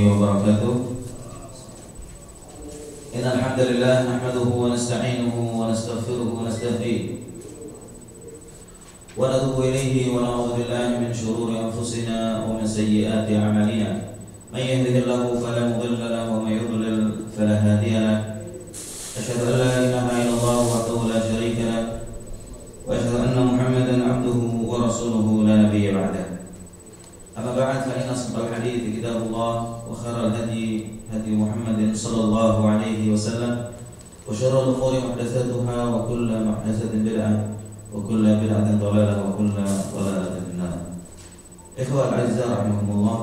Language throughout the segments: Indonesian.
وبركاته. إن الحمد لله نحمده ونستعينه ونستغفره ونستهديه ونتوب إليه ونعوذ بالله من شرور أنفسنا ومن سيئات أعمالنا. من يهده الله فلا مضل له ومن يضلل فلا هادي له. أشهد أن لا إله إلا الله وحده لا شريك له وأشهد أن محمدا عبده ورسوله لا نبي بعده. أما بعد فإن أصدق الحديث كتاب الله وخير الهدي هدي محمد صلى الله عليه وسلم وشر الأمور محدثاتها وكل محدثة بدعة وكل بدعة ضلالة وكل ضلالة في النار. Ikhwal azza rahimahumullah.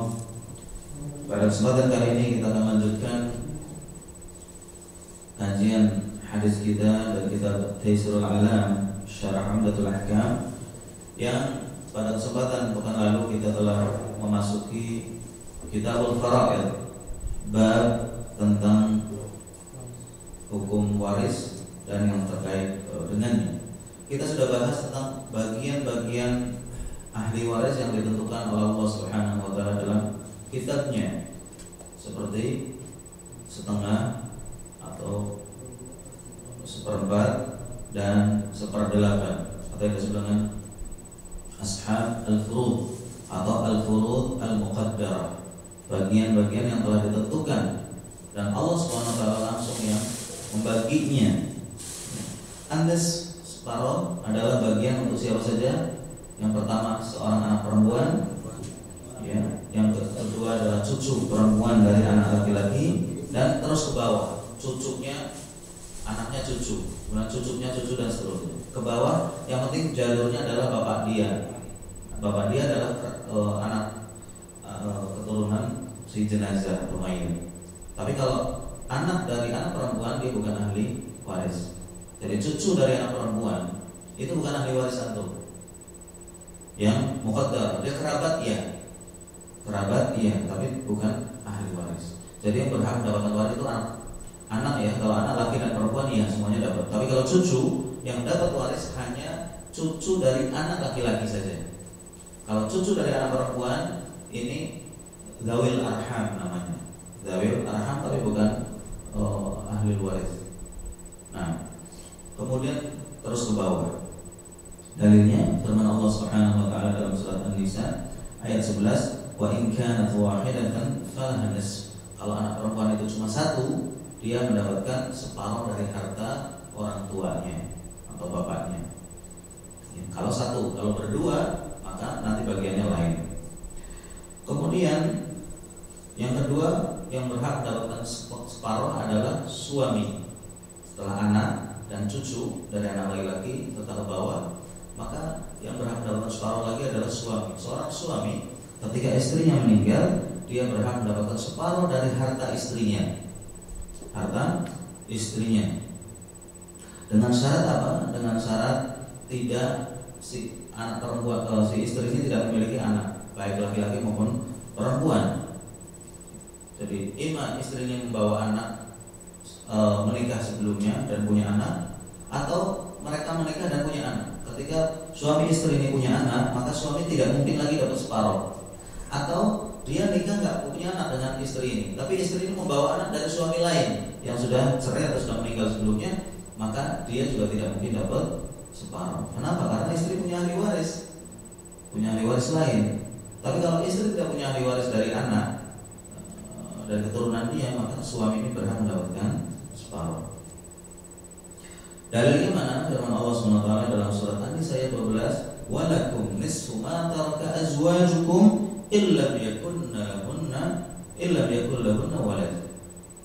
Pada kesempatan kali ini kita akan lanjutkan kajian hadis kita dari kitab Taisirul Alam Syarah Umdatul Ahkam, yang pada kesempatan pekan lalu kita telah memasuki Kitabul Fara'id, bab tentang hukum waris dan yang terkait dengannya. Kita sudah bahas tentang bagian-bagian ahli waris yang ditentukan oleh Allah Subhanahu wa taala dalam kitabnya, seperti setengah atau seperempat dan seperdelapan, atau yang disebut dengan ashab al-furud atau al-furud al-muqaddarah, bagian-bagian yang telah ditentukan dan Allah Subhanahu wa taala langsung yang membaginya. Andes separuh adalah bagian untuk siapa saja? Yang pertama seorang anak perempuan, ya. Yang kedua adalah cucu perempuan dari anak laki-laki, dan terus ke bawah, cucunya, anaknya cucu, kemudian cucunya cucu dan seterusnya ke bawah. Yang penting jalurnya adalah bapak dia. Bapak dia adalah anak keturunan si jenazah atau mayit. Tapi kalau anak dari anak perempuan, dia bukan ahli waris. Jadi cucu dari anak perempuan itu bukan ahli waris antum. Yang muqaddar, dia kerabat iya, tapi bukan ahli waris. Jadi yang berhak mendapatkan waris itu anak ya. Kalau anak laki dan perempuan iya semuanya dapat. Tapi kalau cucu, yang dapat waris hanya cucu dari anak laki-laki saja. Kalau cucu dari anak perempuan ini zawil arham namanya. Zawil arham tapi bukan ahli waris. Nah, kemudian terus ke bawah. Dalilnya firman Allah Subhanahu wa taala dalam surat An-Nisa ayat 11, wa in kanat wahidatan falaha nisf. Kalau anak perempuan itu cuma satu, dia mendapatkan separuh dari harta orang tuanya atau bapaknya. Ya, kalau satu, kalau berdua maka nanti bagiannya lain. Kemudian yang kedua yang berhak mendapatkan separuh adalah suami. Setelah anak dan cucu dari anak laki-laki serta ke bawah, maka yang berhak mendapatkan separuh lagi adalah suami. Seorang suami ketika istrinya meninggal, dia berhak mendapatkan separuh dari harta istrinya. Harta istrinya. Dengan syarat apa? Dengan syarat tidak si anak perempuan, si istri ini tidak memiliki anak, baik laki-laki maupun perempuan. Jadi ima istrinya membawa anak, menikah sebelumnya dan punya anak, atau mereka menikah dan punya anak. Ketika suami istri ini punya anak, maka suami tidak mungkin lagi dapat separuh. Atau dia nikah nggak punya anak dengan istri ini, tapi istri ini membawa anak dari suami lain yang sudah cerai atau sudah meninggal sebelumnya, maka dia juga tidak mungkin dapat separuh. Kenapa? Karena istri punya ahli waris lain. Tapi kalau istri tidak punya ahli waris dari anak dan keturunan dia, maka suami ini berhak mendapatkan separuh. Dalilnya mana? Firman Allah SWT dalam surat An-Nisa ayat 12, walakum nisfu ma taraka azwajukum illam yakun lahunna walad.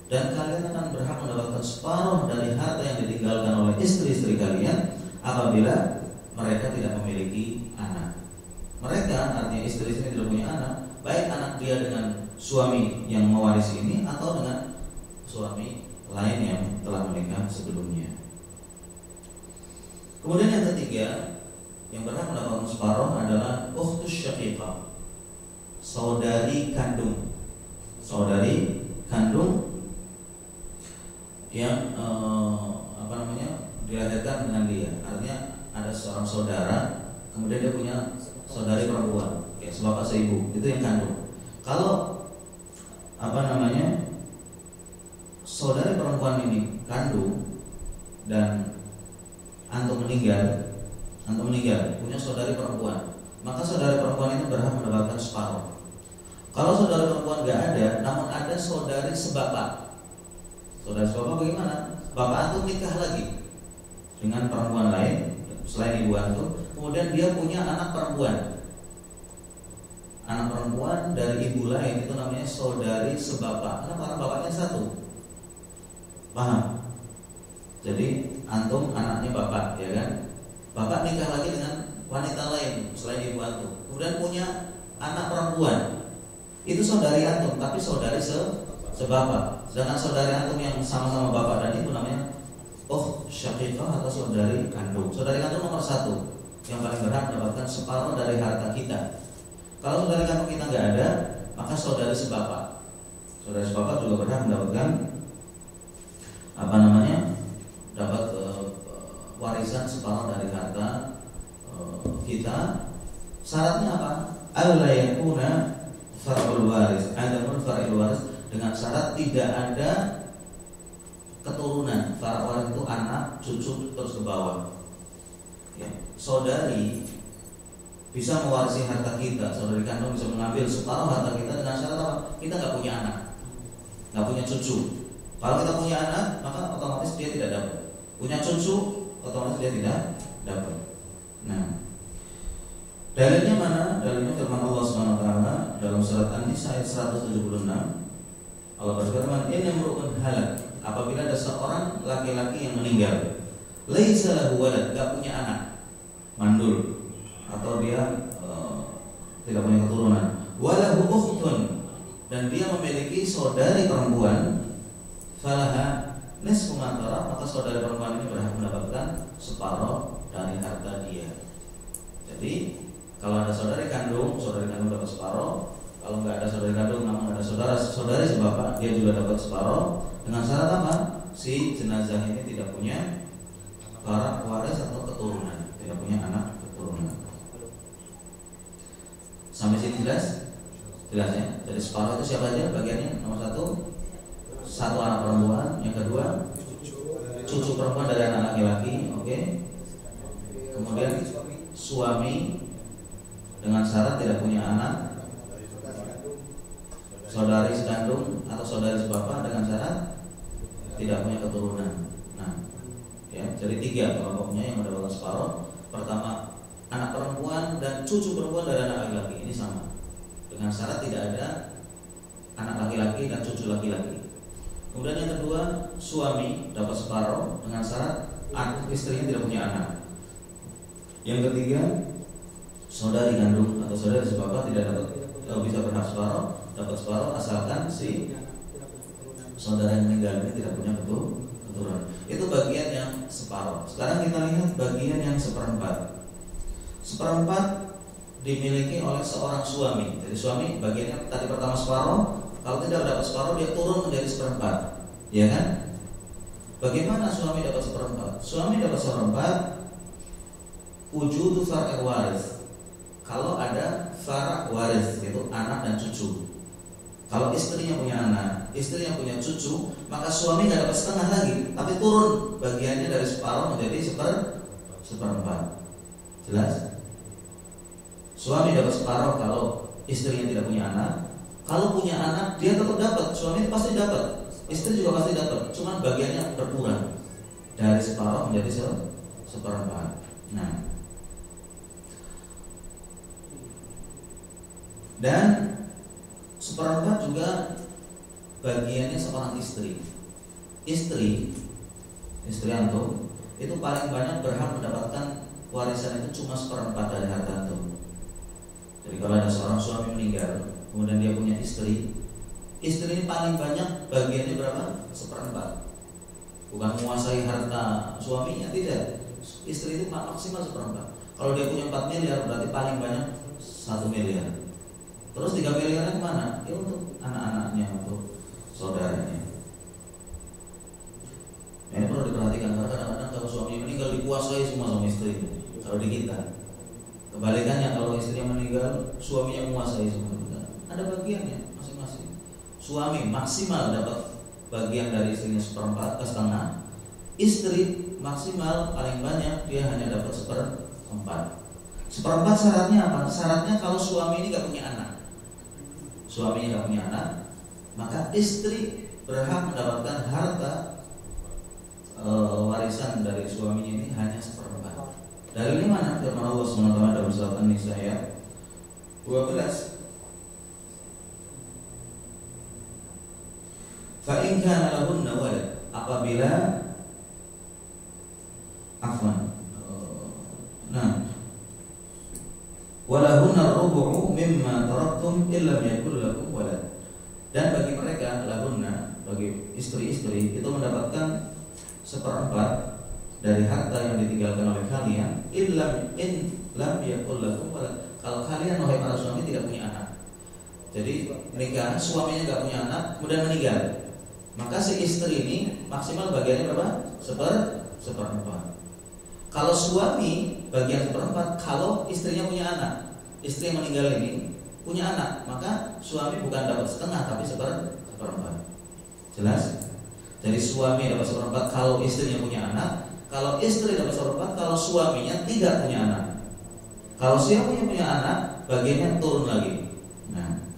Dan kalian akan berhak mendapatkan separuh dari harta yang ditinggalkan oleh istri-istri kalian apabila mereka tidak memiliki anak. Mereka, artinya istri-istri tidak punya anak, baik anak dia dengan suami yang mewarisi ini atau dengan suami lain yang telah menikah sebelumnya. Kemudian yang ketiga yang berhak mendapatkan separuh adalah ukhtus syaqiqah, saudari kandung. Saudari kandung yang dilahirkan dengan dia. Artinya ada seorang saudara, kemudian dia punya saudari perempuan, ya sebapak seibu, itu yang kandung. Kalau saudari perempuan ini kandung dan antum meninggal punya saudari perempuan, maka saudari perempuan ini berhak mendapatkan separuh. Kalau saudari perempuan nggak ada, namun ada saudari sebapak. Saudari sebapak bagaimana? Bapak antum nikah lagi dengan perempuan lain selain ibu antum, kemudian dia punya anak perempuan. Anak perempuan dari ibu lain itu namanya saudari sebapak, karena bapaknya satu. Paham? Jadi antum anaknya bapak, ya kan? Bapak nikah lagi dengan wanita lain selain ibu antum, kemudian punya anak perempuan. Itu saudari antum, tapi saudari sebapak. Sedangkan saudari antum yang sama-sama bapak dan ibu namanya syaqiqah atau saudari kandung. Saudari kandung nomor satu, yang paling berhak mendapatkan separuh dari harta kita. Kalau saudari kandung kita nggak ada, maka saudari sebapak. Saudari sebapak juga berhak mendapatkan dapat warisan separuh dari harta kita. Syaratnya apa? Alla yakuna far'ul waris, adamun far'ul waris, dengan syarat tidak ada keturunan. Far'ul waris itu anak, cucu terus ke bawah. Ya, saudari bisa mewarisi harta kita, saudari kandung bisa mengambil separuh harta kita dengan syarat apa? Kita nggak punya anak, nggak punya cucu. Kalau kita punya anak, maka otomatis dia tidak dapat. Punya cucu, otomatis dia tidak dapat. Nah, dalilnya mana? Dalilnya firman Allah Subhanahu wa taala dalam surat An-Nisa ayat 176. Allah berfirman, "Inna imru'un halak." Apabila ada seorang laki-laki yang meninggal, laisa lahu walad, enggak punya anak, mandul atau dia tidak punya keturunan, walahu ukhtun, dan dia memiliki saudari perempuan, falaha nisfu ma tarak, maka saudari perempuan ini berhak mendapatkan separuh dari harta dia. Jadi kalau ada saudari kandung dapat separuh. Kalau nggak ada saudari kandung namun ada saudari sebapak, dia juga dapat separuh, dengan syarat apa? Si jenazah ini tidak punya para waris atau keturunan, tidak punya anak keturunan. Sampai sini jelas? Jelas ya? Jadi separuh itu siapa aja bagiannya? Nomor satu anak perempuan, yang kedua cucu perempuan dari anak laki-laki, oke. Kemudian suami dengan syarat tidak punya anak, saudari sekandung atau saudari sebapak dengan syarat tidak punya keturunan. Nah, ya, jadi 3 kelompoknya yang mendapatkan separuh. Pertama, anak perempuan dan cucu perempuan dari anak laki-laki, ini sama, dengan syarat tidak ada anak laki-laki dan cucu laki-laki. Kemudian yang kedua, suami dapat separuh dengan syarat istrinya tidak punya anak. Yang ketiga, saudari kandung atau saudari sebapak tidak bisa berhak separuh, dapat separuh asalkan si saudara yang meninggal ini tidak punya keturunan. Itu bagian yang separuh. Sekarang kita lihat bagian yang seperempat. Seperempat dimiliki oleh seorang suami. Jadi suami bagiannya tadi pertama separuh. Kalau tidak dapat separuh, dia turun menjadi seperempat, ya kan? Bagaimana suami dapat seperempat? Suami dapat seperempat wujudu far'il waris. Kalau ada far' waris, yaitu anak dan cucu. Kalau istrinya punya anak, istrinya punya cucu, maka suami nggak dapat setengah lagi, tapi turun bagiannya dari separuh menjadi seperempat. Jelas? Suami dapat separuh kalau istrinya tidak punya anak. Kalau punya anak, dia tetap dapat. Suami itu pasti dapat, istri juga pasti dapat. Cuman bagiannya berkurang dari separuh menjadi seperempat. Nah, dan seperempat juga bagiannya seorang istri. Istri antum itu paling banyak berhak mendapatkan warisan itu cuma seperempat dari harta antum. Jadi kalau ada seorang suami meninggal, kemudian dia punya istri ini paling banyak bagiannya berapa? Seperempat. Bukan menguasai harta suaminya, tidak. Istri itu maksimal seperempat. Kalau dia punya 4 miliar, berarti paling banyak 1 miliar. Terus 3 miliarnya kemana? Ya untuk anak-anaknya, untuk saudaranya. Nah, ini perlu diperhatikan karena kadang-kadang kalau suami meninggal dikuasai semua sama istri. Kalau di kita, kebalikannya kalau istrinya meninggal, suaminya menguasai semua. Ada bagiannya masing-masing. suami maksimal dapat bagian dari istrinya seperempat ke setengah, istri maksimal paling banyak dia hanya dapat seperempat. Seperempat syaratnya apa? Syaratnya kalau suami ini gak punya anak, suaminya gak punya anak, maka istri berhak mendapatkan harta warisan dari suaminya ini hanya seperempat. Dari mana? Firman Allah SWT dalam surat An-Nisa ayat 12. Fa in kana lahunna walad, apabila walahunna rubu'u mimma taraktum illam yakul lakum walad. Dan bagi mereka lahunna, bagi istri-istri itu mendapatkan seperempat dari harta yang ditinggalkan oleh kalian in lam yakul lakum walad. Kalau kalian wahai para suami tidak punya anak. Jadi nikah, suaminya enggak punya anak, kemudian meninggal, maka si istri ini maksimal bagiannya berapa? Seperempat. Kalau suami bagian seperempat, kalau istrinya punya anak, istri yang meninggal ini punya anak, maka suami bukan dapat setengah tapi seperempat. Jelas? Jadi suami dapat seperempat kalau istrinya punya anak, kalau istri dapat seperempat kalau suaminya tidak punya anak. Kalau suaminya punya anak, bagiannya turun lagi. Nah,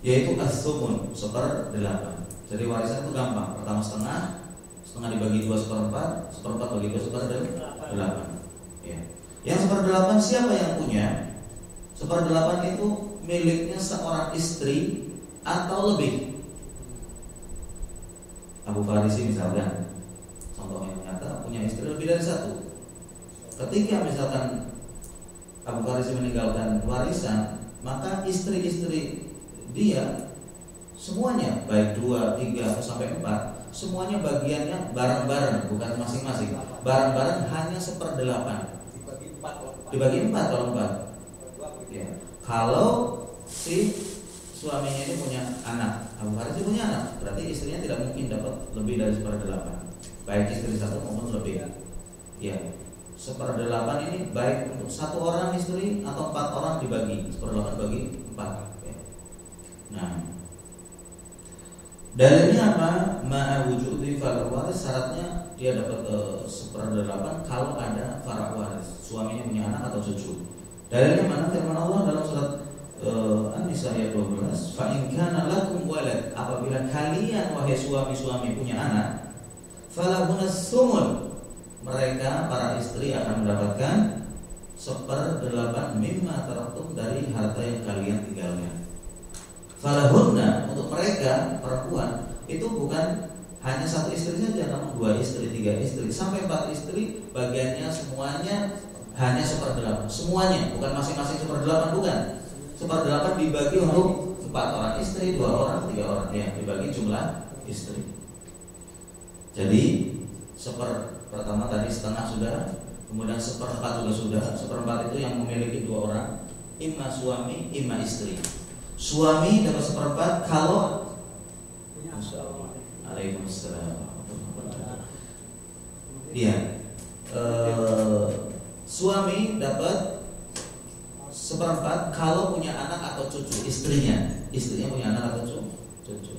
yaitu as-sumun, 1/8. Jadi warisan itu gampang. Pertama setengah dibagi 2 seperempat, seperempat bagi 2 1/8. Ya. Yang 1/8 siapa yang punya? 1/8 itu miliknya seorang istri atau lebih. Abu Farisi misalkan, contoh yang nyata, punya istri lebih dari 1. Ketika misalkan Abu Farisi meninggalkan warisan, maka istri-istri dia semuanya, baik 2, 3, sampai 4, semuanya bagiannya bareng-bareng, bukan masing-masing. Bareng-bareng hanya 1/8. Dibagi 4 kalau 4. Ya. Kalau si suaminya ini punya anak, Abu Farisi punya anak, berarti istrinya tidak mungkin dapat lebih dari 1/8. Baik istri 1 maupun lebih. Ya. 1/8 ini baik untuk 1 orang istri atau 4 orang dibagi 1/8 bagi 4. Ya. Nah, dalilnya apa? Ma'a wujudi far waris, syaratnya dia dapat 1/8 kalau ada far waris, suaminya punya anak atau cucu. Dalilnya mana? Firman Allah dalam surat An-Nisa ayat 12, fa in kana lakum walad, apabila kalian wahai suami-suami punya anak, falahunnas sumun, mereka para istri akan mendapatkan 1/8 mimma taraktum dari harta yang kalian tinggalkan. Falahunna, untuk mereka perempuan itu bukan hanya 1 istri saja, namun 2 istri, 3 istri, sampai 4 istri, bagiannya semuanya hanya 1/8. Semuanya, bukan masing-masing 1/8, bukan. 1/8 dibagi untuk 4 orang istri, 2 orang, 3 orang, ya, dibagi jumlah istri. Jadi pertama tadi setengah sudah, kemudian 1/4 juga sudah. 1/4 itu yang memiliki 2 orang, imma suami, imma istri. Suami dapat 1/4 kalau Waalaikumsalam. Iya. Suami dapat 1/4 kalau punya anak atau cucu, istrinya punya anak atau cucu.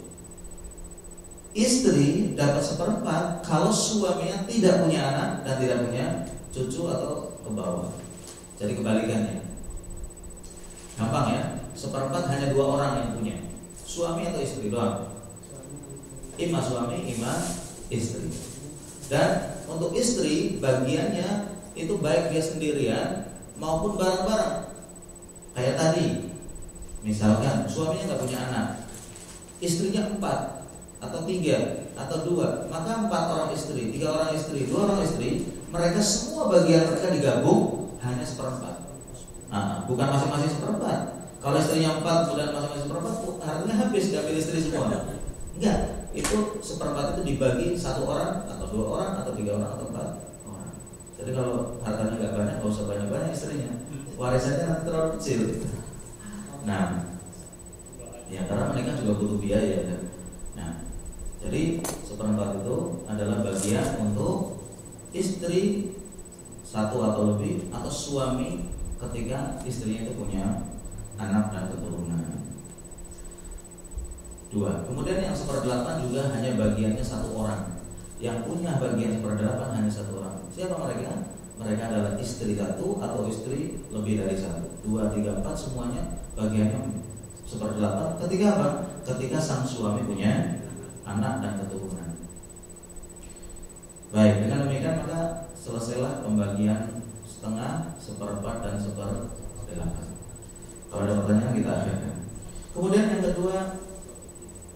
Istri dapat 1/4 kalau suaminya tidak punya anak dan tidak punya cucu atau ke bawah. Jadi kebalikannya. Gampang ya? 1/4 hanya 2 orang yang punya, suami atau istri doang. Ima suami, ima istri. Dan untuk istri bagiannya itu baik dia sendirian maupun bareng-bareng. Kayak tadi, misalkan suaminya nggak punya anak, istrinya 4 atau 3 atau 2, maka 4 orang istri, 3 orang istri, 2 orang istri, mereka semua bagian mereka digabung hanya 1/4. Nah, bukan masing-masing 1/4. Kalau istrinya 4 kemudian masing-masing 1/4, hartanya habis, diambil istri semua. Enggak, itu 1/4 itu dibagi 1 orang atau 2 orang atau 3 orang atau 4 orang. Jadi kalau hartanya nggak banyak, nggak usah banyak-banyak istrinya, warisannya nanti terlalu kecil. Nah, ya karena mereka juga butuh biaya kan. Nah, jadi 1/4 itu adalah bagian untuk istri 1 atau lebih, atau suami ketika istrinya itu punya anak dan keturunan. 2. Kemudian yang 1/8 juga hanya bagiannya 1 orang. Yang punya bagian 1/8 hanya 1 orang. Siapa mereka? Mereka adalah istri 1 atau istri lebih dari 1. 2, 3, 4 semuanya bagiannya 1/8. Ketika apa? Ketika sang suami punya anak dan keturunan. Baik, dengan demikian maka selesailah pembagian setengah, 1/4 dan 1/8. Kalau ada pertanyaan kita akhirkan. Kemudian yang kedua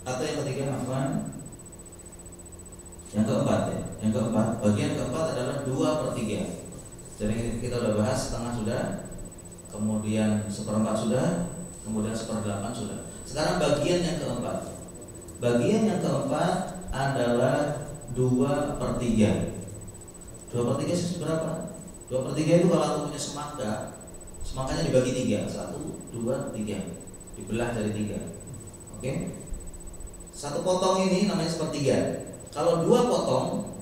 atau yang ketiga, yang keempat ya. Yang keempat, bagian keempat adalah 2/3. Jadi kita sudah bahas setengah sudah, kemudian 1/4 sudah, kemudian 1/8 sudah. Sekarang bagian yang keempat. Bagian yang keempat adalah 2/3. 2/3 itu berapa? 2/3 itu kalau aku punya semangka, semangkanya dibagi 3, 1, 2, 3, dibelah jadi 3. Oke? Satu potong ini namanya 1/3. Kalau 2 potong,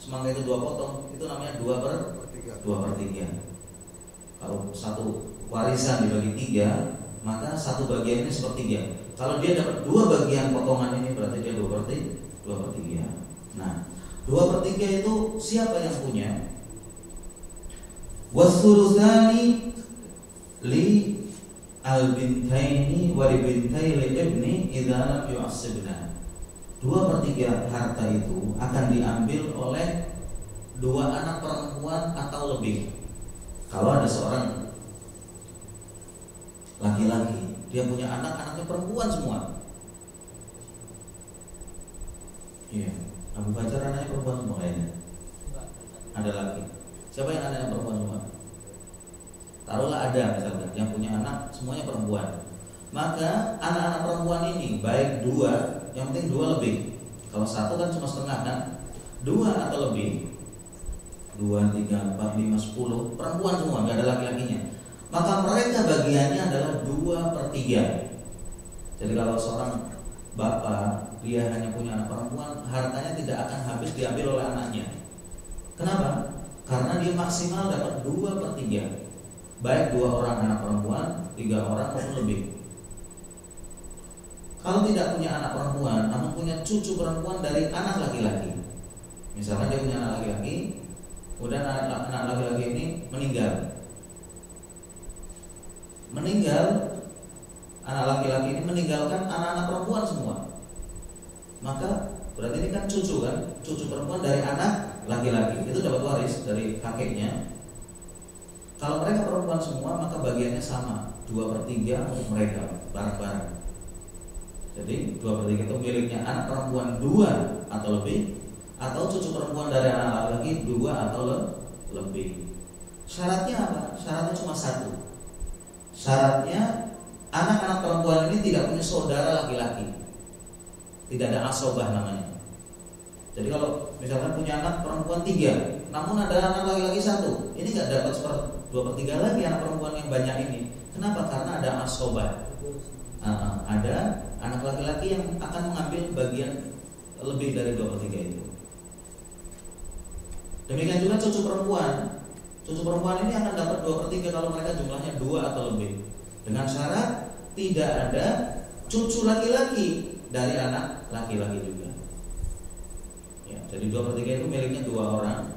semangka itu 2 potong, itu namanya 2/3. Kalau satu warisan dibagi 3, maka satu bagian ini 1/3. Kalau dia dapat 2 bagian potongan ini, berarti dia 2/3. Nah, 2/3 itu siapa yang punya? Wasulutsani li al-bintaini wa li bintai li ibni idza lam yu'assibna. 2/3 harta itu akan diambil oleh 2 anak perempuan atau lebih. Kalau ada seorang laki-laki, dia punya anak-anaknya perempuan semua. Iya, Abu Fajar anaknya perempuan semua kayaknya. Ada laki. Siapa yang anaknya perempuan semua? Taruhlah ada misalkan yang punya anak semuanya perempuan. Maka anak-anak perempuan ini baik 2, yang penting 2 lebih. Kalau 1 kan cuma setengah kan? 2 atau lebih, 2, 3, 4, 5, 10 perempuan semua, nggak ada laki-lakinya. Maka mereka bagiannya adalah 2/3. Jadi kalau seorang bapak dia hanya punya anak perempuan, hartanya tidak akan habis diambil oleh anaknya. Kenapa? Karena dia maksimal dapat 2/3. Baik 2 orang anak perempuan, 3 orang maupun lebih. Kalau tidak punya anak perempuan, namun punya cucu perempuan dari anak laki-laki. Misalkan dia punya anak laki-laki, kemudian anak laki-laki ini meninggal. Anak laki-laki ini meninggalkan anak-anak perempuan semua. Maka berarti ini kan cucu kan? Cucu perempuan dari anak laki-laki itu dapat waris dari kakeknya. Kalau mereka perempuan semua, maka bagiannya sama, 2/3 untuk mereka bareng-bareng. Jadi 2/3 itu miliknya anak perempuan 2 atau lebih, atau cucu perempuan dari anak laki-laki 2 atau lebih. Syaratnya apa? Syaratnya cuma 1. Syaratnya anak-anak perempuan ini tidak punya saudara laki-laki. Tidak ada asobah namanya. Jadi kalau misalkan punya anak perempuan 3, namun ada anak laki-laki 1, ini nggak dapat 2/3 lagi anak perempuan yang banyak ini. Kenapa? Karena ada asobah. Ada anak laki-laki yang akan mengambil bagian lebih dari 2/3 itu. Demikian juga cucu perempuan. Cucu perempuan ini akan dapat 2/3 kalau mereka jumlahnya 2 atau lebih. Dengan syarat tidak ada cucu laki-laki dari anak laki-laki juga. Ya, jadi 2/3 itu miliknya 2 orang.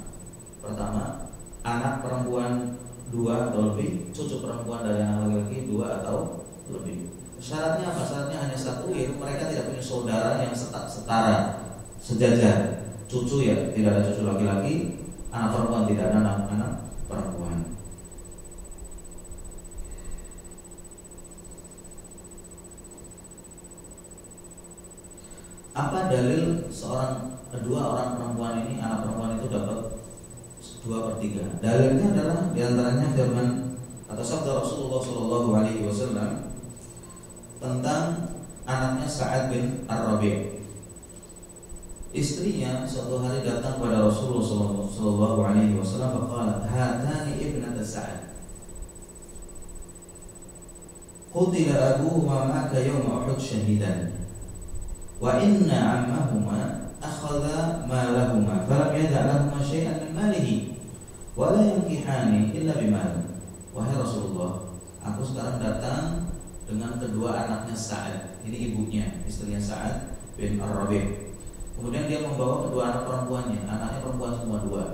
Pertama, anak perempuan 2 atau lebih, cucu perempuan dari anak laki-laki 2 atau lebih. Syaratnya apa? Syaratnya hanya 1, yaitu mereka tidak punya saudara yang setara, sejajar. Cucu ya tidak ada cucu laki-laki, anak perempuan tidak ada anak perempuan. Apa dalil dua orang perempuan ini, anak perempuan itu dapat 2/3? Dalilnya adalah diantaranya firman atau sabda Rasulullah SAW tentang anaknya Sa'ad bin Ar-Rabi'. Istrinya suatu hari datang kepada Rasulullah SAW berkata, "Hatani ibnata Sa'ad. Qutila abuhuma ma'aka yawma Uhud syahidan. Wa inna ammahuma akhadha malahuma falam yada' lahuma syai'an min malihi wa la yankihani illa bimal." Wahai Rasulullah, aku sekarang datang dengan kedua anaknya Sa'ad. Ini ibunya, istrinya Sa'ad bin Ar-Rabi'. Kemudian dia membawa kedua anak perempuannya, anaknya perempuan semua dua.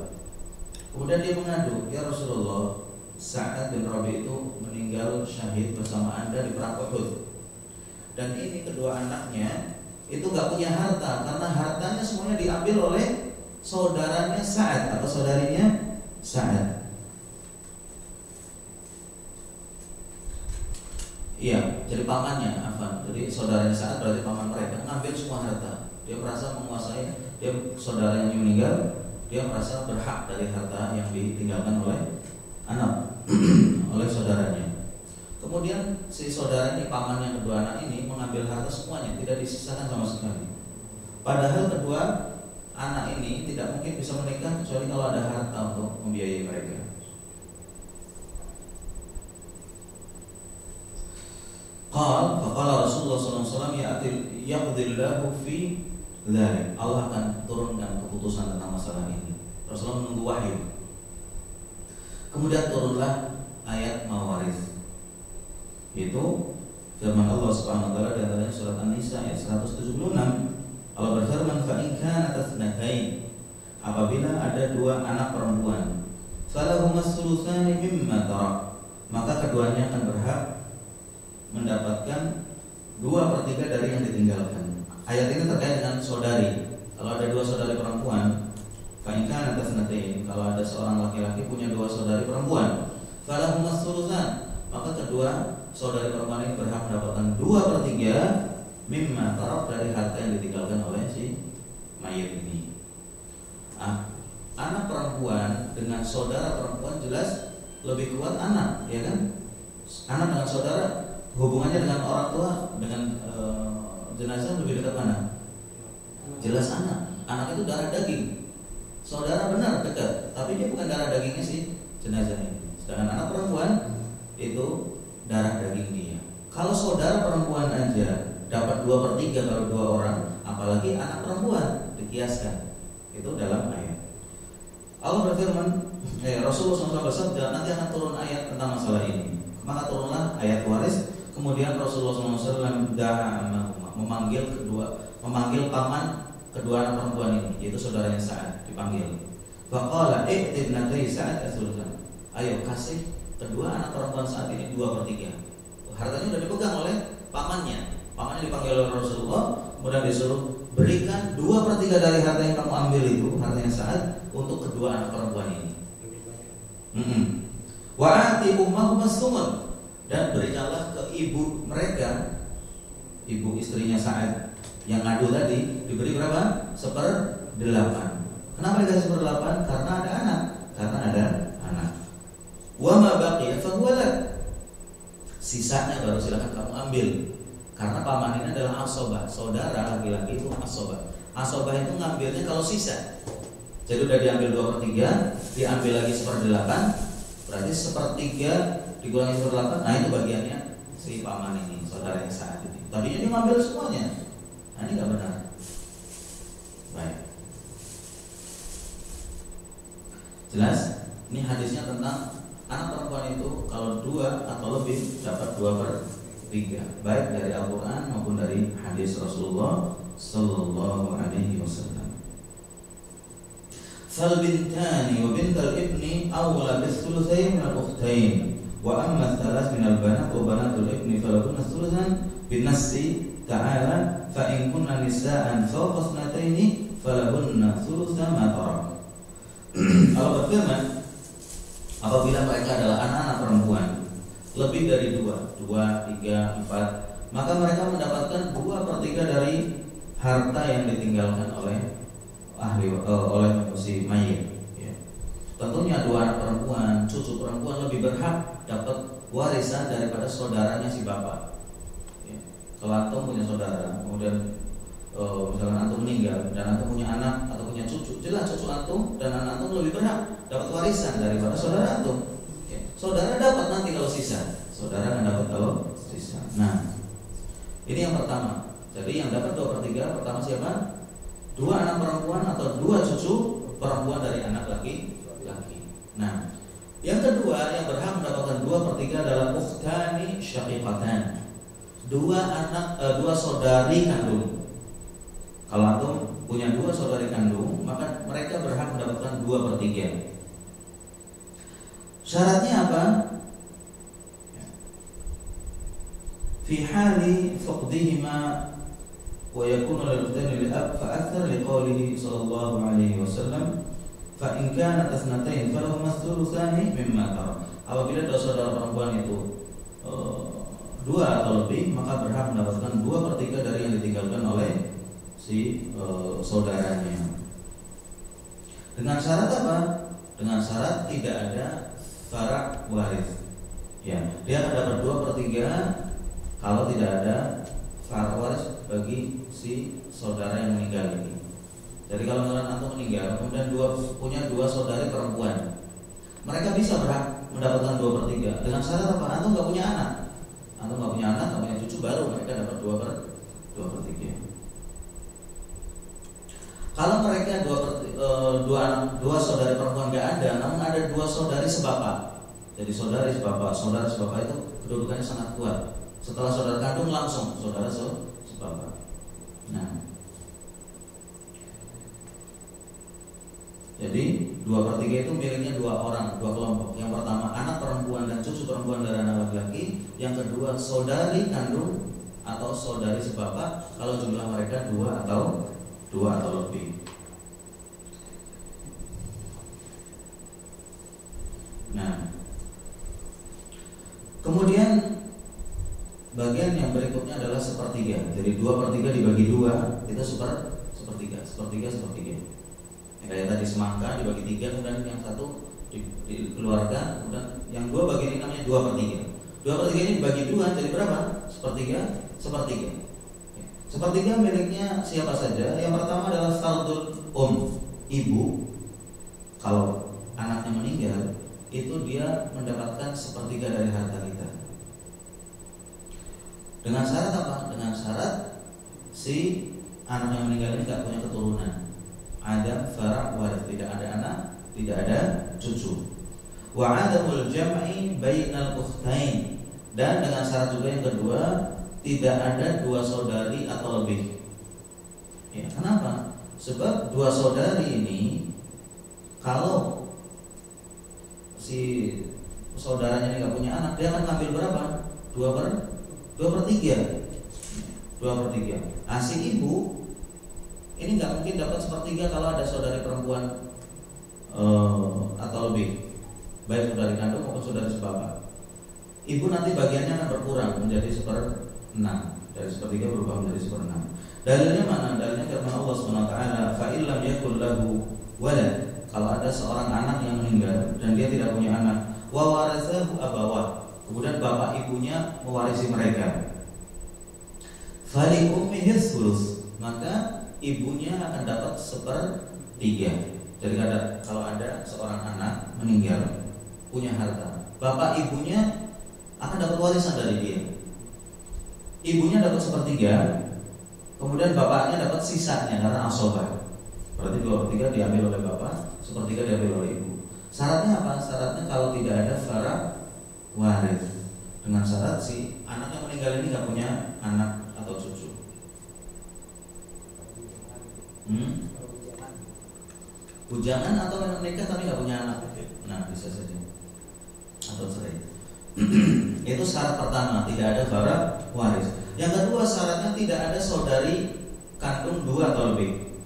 Kemudian dia mengadu, ya Rasulullah, Sa'ad bin Rabi' itu meninggal syahid bersama Anda di perang Uhud. Dan ini kedua anaknya itu gak punya harta, karena hartanya semuanya diambil oleh saudaranya Sa'ad atau saudarinya Sa'ad. Iya, jadi pamannya, jadi saudaranya Sa'ad berarti paman mereka, ngambil semua harta. Dia merasa menguasai, dia saudaranya meninggal, dia merasa berhak dari harta yang ditinggalkan oleh anak, oleh saudaranya. Kemudian si saudara ini, paman yang kedua anak ini mengambil harta semuanya, tidak disisakan sama sekali. Padahal kedua anak ini tidak mungkin bisa menikah kecuali kalau ada harta untuk membiayai mereka. Faqala Rasulullah SAW yaqdillahu fi dzalik. Allah akan turunkan keputusan tentang masalah ini. Rasulullah menunggu wahyu. Kemudian turunlah ayat mawaris. Itu firman Allah Subhanahu wa taala di antaranya surat An-Nisa ayat 176. Allah berfirman, "Fa in kanat tsnatain." Apabila ada dua anak perempuan, falahumas thulutsani mimma tarak. Maka keduanya akan berhak mendapatkan 2/3 dari yang ditinggalkan. Ayat ini terkait dengan saudari. Kalau ada dua saudari perempuan, fa in kanat tsnatain, kalau ada seorang laki-laki punya dua saudari perempuan, falahumas thulutsan, maka kedua saudari perempuan ini berhak mendapatkan 2/3 mimma tarak dari harta yang ditinggalkan oleh si mayit ini. Anak perempuan dengan saudara perempuan jelas lebih kuat anak, ya kan? Anak dengan saudara hubungannya dengan orang tua, dengan jenazah lebih dekat mana? Jelas anak. Anak itu darah daging. Saudara benar dekat, tapi dia bukan darah dagingnya si jenazah ini. Sedangkan anak perempuan itu darah daging dia. Kalau saudara perempuan aja dapat 2/3 kalau dua orang, apalagi anak perempuan, dikiaskan. Itu dalam ayat. Allah berfirman, Rasulullah SAW bersabda, nanti akan turun ayat tentang masalah ini. Maka turunlah ayat waris. Kemudian Rasulullah SAW memanggil paman kedua anak perempuan ini, yaitu saudaranya Sa'ad, dipanggil. Faqala ibnatay Sa'ad as-sultan. Ayo kasih kedua anak perempuan Sa'ad ini 2/3. Hartanya sudah dipegang oleh pamannya. Pamannya dipanggil oleh Rasulullah, kemudian disuruh berikan 2/3 dari harta yang kamu ambil itu, hartanya Sa'ad, untuk kedua anak perempuan ini. Wa'ati ummahum as-sumun, dan berikanlah ke ibu mereka, ibu istrinya Sa'ad yang ngadu tadi, diberi berapa? 1/8. Kenapa dikasih 1/8? Karena ada anak. Wa ma baqiya fa huwa lak. Sisanya baru silakan kamu ambil. Karena paman ini adalah asobah, saudara laki-laki itu asobah. Asobah itu ngambilnya kalau sisa. Jadi udah diambil 2/3, diambil lagi 1/8, berarti 1/3 dikurangi 1/8. Nah itu bagiannya si paman ini, saudara yang saat ini. Tadinya dia ngambil semuanya. Nah ini nggak benar. Baik. Jelas? Ini hadisnya tentang anak perempuan itu kalau 2 atau lebih dapat 2/3, baik dari Al-Quran maupun dari hadis Rasulullah Sallallahu Alaihi Wasallam. Fal bintani wa bintal ibni awla bis-thulutsain min al-ukhtain, wa amma ats-tsalath min al-banat wa banatul ibni falahunna ats-thulutsan bin-nassi ta'ala fa in kunna nisa'an fawqa ithnataini falahunna thulutsa ma tarak. Allah berfirman, apabila mereka adalah anak-anak perempuan lebih dari 2, 3, 4, maka mereka mendapatkan 2/3 dari harta yang ditinggalkan oleh si mayit. Ya. Tentunya 2 anak perempuan, cucu perempuan lebih berhak dapat warisan daripada saudaranya si bapak. Ya. Kalau antum punya saudara, kemudian misalnya antum meninggal dan antum punya anak atau punya cucu, jelas cucu antum dan anak antum lebih berhak dapat warisan daripada saudara antum. Ya. Saudara dapat nanti kalau sisa, saudara akan dapat kalau sisa. Nah, ini yang pertama. Jadi yang dapat 2/3 pertama siapa? 2 anak perempuan atau 2 cucu perempuan dari anak laki-laki. Nah, yang kedua yang berhak mendapatkan 2/3 adalah ukhtani syaqiqatan. dua saudari kandung. Kalau antum punya dua saudari kandung, maka mereka berhak mendapatkan 2/3. Syaratnya apa? Fi hali faqdihima wa yakunu lil-ukhtaini li-ab fa akthar liqaulihi sallallahu alaihi wasallam fa in kanat asnatain falahuma thulutsani mimma tarak. Apabila dua saudara perempuan itu dua atau lebih, maka berhak mendapatkan 2/3 dari yang ditinggalkan oleh si saudaranya. Dengan syarat apa? Dengan syarat tidak ada farak waris. Ya, dia akan dapat 2/3 kalau tidak ada farak waris bagi si saudara yang meninggal ini. Jadi kalau misalkan antum meninggal, kemudian punya dua saudari perempuan, mereka bisa berhak mendapatkan 2/3 dengan syarat apa? Antum nggak punya anak, nggak punya cucu, baru mereka dapat 2/3. Kalau mereka dua saudari perempuan nggak ada, namun ada dua saudari sebapak. Jadi saudara sebapak itu kedudukannya sangat kuat. Setelah saudara kandung langsung saudara sebapak. Nah, jadi 2/3 itu miliknya dua kelompok. Yang pertama anak perempuan dan cucu perempuan dari anak laki-laki. Yang kedua saudari kandung atau saudari sebapak kalau jumlah mereka dua atau lebih. Nah, kemudian bagian yang berikutnya adalah 1/3. Jadi 2/3 dibagi 2 itu sepertiga. Yang kayak tadi semangka dibagi 3, kemudian yang satu dikeluarkan, kemudian yang 2 bagian ini namanya 2/3. 2/3 ini dibagi 2 jadi berapa? Sepertiga. 1/3 miliknya siapa saja? Yang pertama adalah fardul ibu. Kalau anaknya meninggal, itu dia mendapatkan 1/3 dari harta kita. Dengan syarat apa? Dengan syarat si anak yang meninggal ini tidak punya keturunan. Ada farak waris, tidak ada anak, tidak ada cucu. Wa adamul jam'i bainal ukhtain. Dan dengan syarat juga yang kedua, tidak ada dua saudari atau lebih. Ya, kenapa? Sebab dua saudari ini kalau si saudaranya ini nggak punya anak, dia akan ngambil berapa? 2/3. Si ibu ini nggak mungkin dapat 1/3 kalau ada saudari perempuan atau lebih, baik saudari kandung maupun saudari sebapak. Ibu nanti bagiannya akan berkurang menjadi 1/6. Dari 1/3 berubah menjadi 1/6. Dalilnya mana? Dalilnya firman Allah Subhanahu wa taala, fa illam yakul lahu walad. Kalau ada seorang anak yang meninggal dan dia tidak punya anak, wa warathahu abawah. Kemudian bapak ibunya mewarisi mereka. Fali ummihi thuluts. Maka ibunya akan dapat 1/3. Jadi kalau ada seorang anak meninggal punya harta, bapak ibunya akan dapat warisan dari dia. Ibunya dapat 1/3, kemudian bapaknya dapat sisanya karena asobah. Berarti 2/3 diambil oleh bapak, 1/3 diambil oleh ibu. Syaratnya apa? Syaratnya kalau tidak ada farak waris. Dengan syarat si anak yang meninggal ini nggak punya anak atau cucu. Bujangan atau menikah tapi nggak punya anak. Nah, bisa saja. Atau cerai. Itu syarat pertama, tidak ada farak waris. Yang kedua syaratnya tidak ada saudari kandung 2 atau lebih.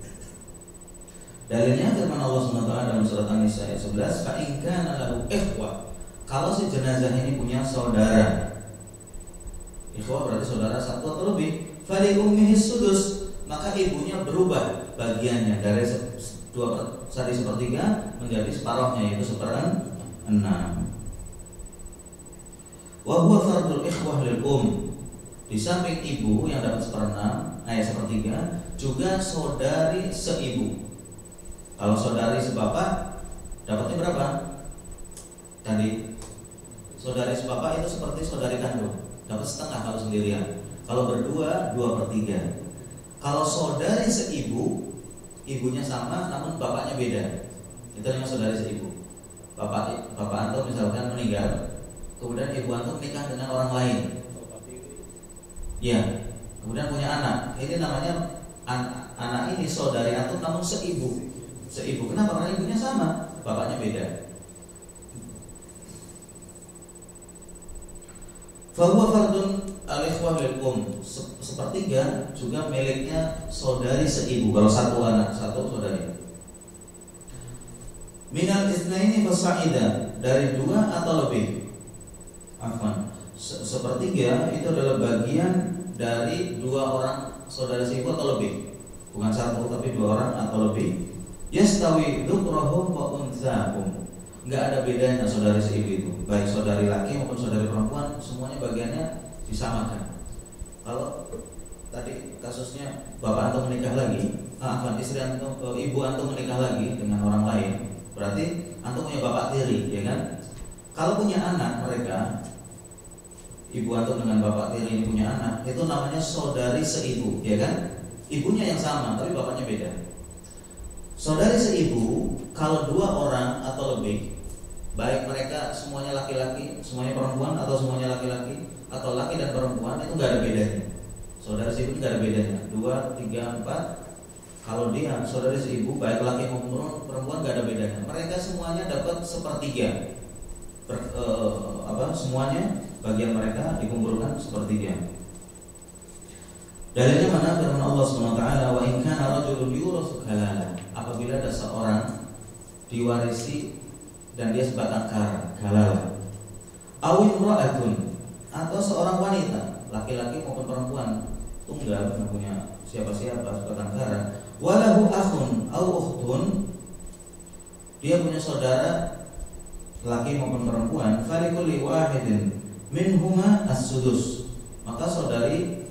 Dalilnya firman Allah SWT dalam surat An-Nisa ayat 11, fa in kana lahu ikhwah. Kalau si jenazah ini punya saudara, ikhwah berarti saudara 1 atau lebih, fali ummihi sudus, maka ibunya berubah bagiannya dari 1/3 menjadi separuhnya, yaitu 1/6. Wa huwa fardul ikhwah lil Di samping ibu yang dapat 1/3 juga saudari seibu. Kalau saudari sebapak dapatnya berapa? Tadi saudari sebapak itu seperti saudari kandung, dapat setengah kalau sendirian. Kalau berdua 2/3. Kalau saudari seibu, ibunya sama namun bapaknya beda, itu namanya saudari seibu. Bapak antum misalkan meninggal, kemudian ibu antum nikah dengan orang lain. Ya, kemudian punya anak. Ini namanya anak ini saudari antum namun seibu. Seibu. Kenapa? Karena ibunya sama, bapaknya beda. Fahuwa fardun al-ikhwah lil sepertiga juga miliknya saudari seibu. Kalau satu anak, satu saudari. Minal itsnaini fasa'ida, dari dua atau lebih. Afwan. Sepertiga itu adalah bagian dari dua orang saudara seibu atau lebih, bukan satu tapi dua orang atau lebih. Yastawi dzukrahum wa untsahum, nggak ada bedanya saudari seibu itu, baik saudari laki maupun saudari perempuan, semuanya bagiannya disamakan. Kalau tadi kasusnya bapak antum menikah lagi, istri antum, ibu antum menikah lagi dengan orang lain, berarti antum punya bapak tiri, ya kan? Kalau punya anak mereka, ibu antum dengan bapak tiri ini punya anak, itu namanya saudari seibu, ya kan? Ibunya yang sama, tapi bapaknya beda. Saudari seibu, kalau dua orang atau lebih, baik mereka semuanya laki-laki, semuanya perempuan, atau semuanya laki-laki, atau laki dan perempuan, itu nggak ada bedanya. Saudari seibu nggak ada bedanya. 2, 3, 4. Kalau dia saudari seibu, baik laki maupun perempuan, nggak ada bedanya. Mereka semuanya dapat sepertiga. Semuanya bagian mereka dikumpulkan sepertiga. Dalilnya mana? Firman Allah Subhanahu wa taala, "Wa in kana rajulun yuratsu kalala." Apabila ada seorang diwarisi dan dia sebatang kara, kalala. Aw imra'atun, atau seorang wanita, laki-laki maupun perempuan, tunggal, tidak punya siapa-siapa, sebatang kara. Walahu akhun aw ukhtun, dia punya saudara laki maupun perempuan, falikulli wahidin minhuma as-sudus, maka saudari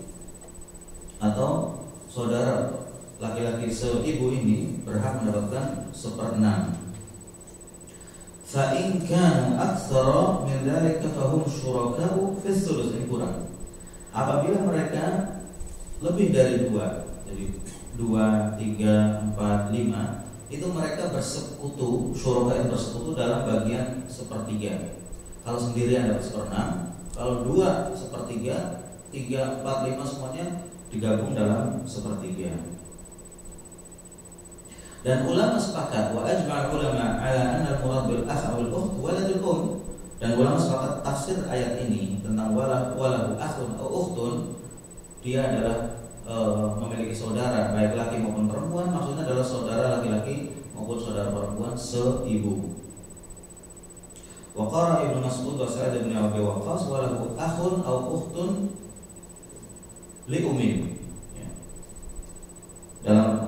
atau saudara laki-laki seibu ini berhak mendapatkan 1/6. Fa in kanu aktsara min dzalika fahum syuraka'u fi sulus, ini kurang. Apabila mereka lebih dari 2, jadi 2, 3, 4, 5, itu mereka bersekutu, syuraka itu bersekutu dalam bagian sepertiga. Kalau sendirian dapat 1/6, kalau 2 sepertiga, 3, 4, 5 semuanya digabung dalam sepertiga. Dan ulama sepakat, wa ajma'al ulama ala anna al-murad bil akh wal ukht waladul dan ulama sepakat tafsir ayat ini tentang walahu akhun aw ukhtun, dia adalah memiliki saudara baik laki maupun perempuan, maksudnya adalah saudara laki-laki maupun saudara perempuan seibu. Wa qara Ibnu Mas'ud wa Sa'id bin Abi Waqqas wa lahu akhun aw ukhtun li ummin. Ya. Dalam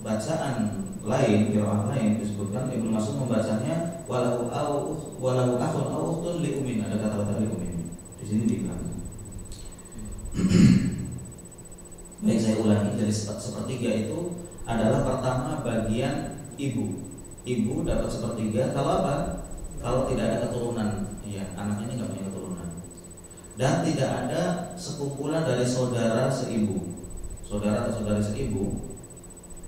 bacaan lain, qiraah lain disebutkan Ibnu Mas'ud membacanya walahu akhun aw ukhtun li ummin, ada kata-kata li ummin. Di sini dikatakan. Baik, saya ulangi, jadi sepertiga itu adalah pertama bagian ibu. Ibu dapat sepertiga kalau apa? Kalau tidak ada keturunan, ya, anak ini nggak punya keturunan. Dan tidak ada sekumpulan dari saudara seibu. Saudara atau saudari seibu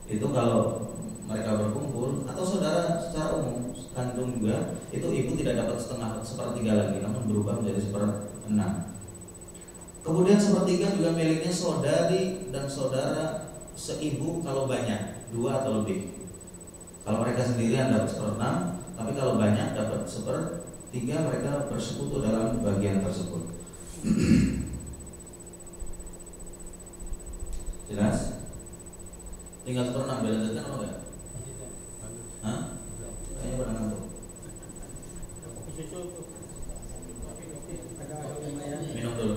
itu kalau mereka berkumpul, atau saudara secara umum kandung juga, itu ibu tidak dapat sepertiga lagi, namun berubah menjadi 1/6. Kemudian sepertiga juga miliknya saudari dan saudara seibu kalau banyak, 2 atau lebih. Kalau mereka sendirian dapat 1/6, tapi kalau banyak dapat 1/3, mereka bersekutu dalam bagian tersebut. Jelas? Tinggal 1/6, dilanjutkan apa enggak? Hah? Kayaknya pada ngantuk. Minum dulu.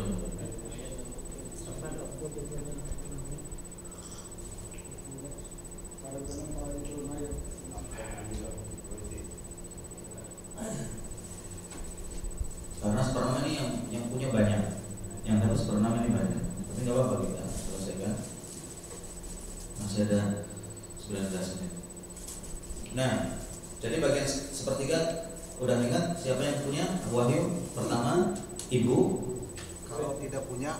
Karena 1/6 ini yang punya banyak, yang dapat 1/6 ini banyak. Tapi nggak apa-apa, kita selesaikan. Masih ada 19 menit. Nah, jadi bagian sepertiga udah ingat siapa yang punya? Wahyu pertama, ibu. Kalau tidak punya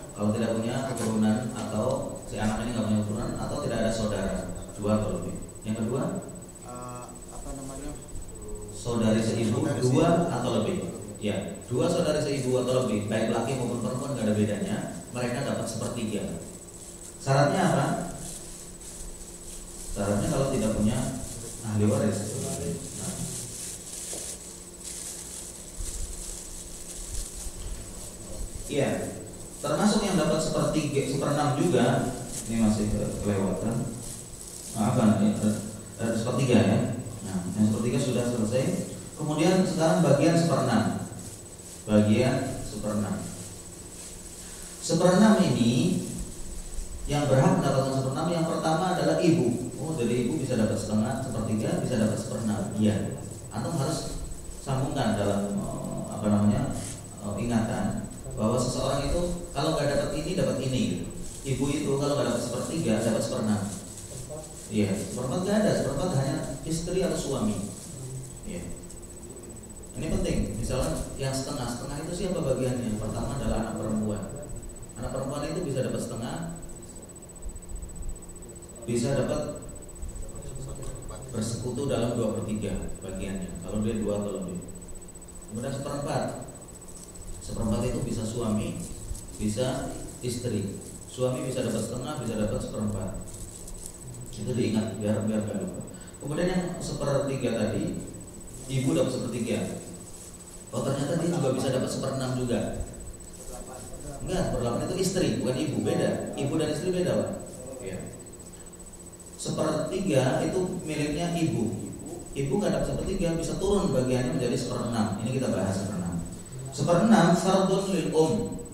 keturunan, atau si anak ini nggak punya keturunan, atau tidak ada saudara, 2 atau lebih. Yang kedua, apa namanya? saudari seibu, 2 atau lebih. Ya, dua saudari seibu atau lebih, baik laki maupun perempuan nggak ada bedanya, mereka dapat sepertiga. Syaratnya apa? Syaratnya kalau tidak punya ahli waris. Nah. Iya, termasuk yang dapat sepertiga, seperenam juga. Ini masih kelewatan. Maafkan, sepertiga ya. Nah, yang sepertiga sudah selesai. Kemudian sekarang bagian seperenam. Bagian seperenam. Seperenam ini yang berhak mendapatkan seperenam yang pertama adalah ibu. Oh, dari ibu bisa dapat setengah, sepertiga, bisa dapat seperenam. Iya. Antum harus sambungkan dalam ingatan bahwa seseorang itu kalau nggak dapat ini dapat ini. Gitu. Ibu itu kalau nggak dapat sepertiga dapat seperenam. Iya, seperempat nggak ada, seperempat hanya istri atau suami. Iya. Ini penting. Misalnya yang setengah itu siapa bagiannya? Yang pertama adalah anak perempuan. Anak perempuan itu bisa dapat setengah, bisa dapat bersekutu dalam 2/3 bagiannya. Kalau dia 2 atau lebih. Kemudian seperempat itu bisa suami, bisa istri. Suami bisa dapat setengah, bisa dapat seperempat. Itu diingat biar gak lupa. Kemudian yang sepertiga tadi, ibu dapat sepertiga. Oh ternyata dia juga bisa dapat seperenam juga. Enggak, seperlapan itu istri, bukan ibu, beda. Ibu dan istri beda, Pak. Ya. Sepertiga itu miliknya ibu. Ibu nggak dapat sepertiga, bisa turun bagiannya menjadi seperenam. Ini kita bahas seperenam. Seperenam fardun lil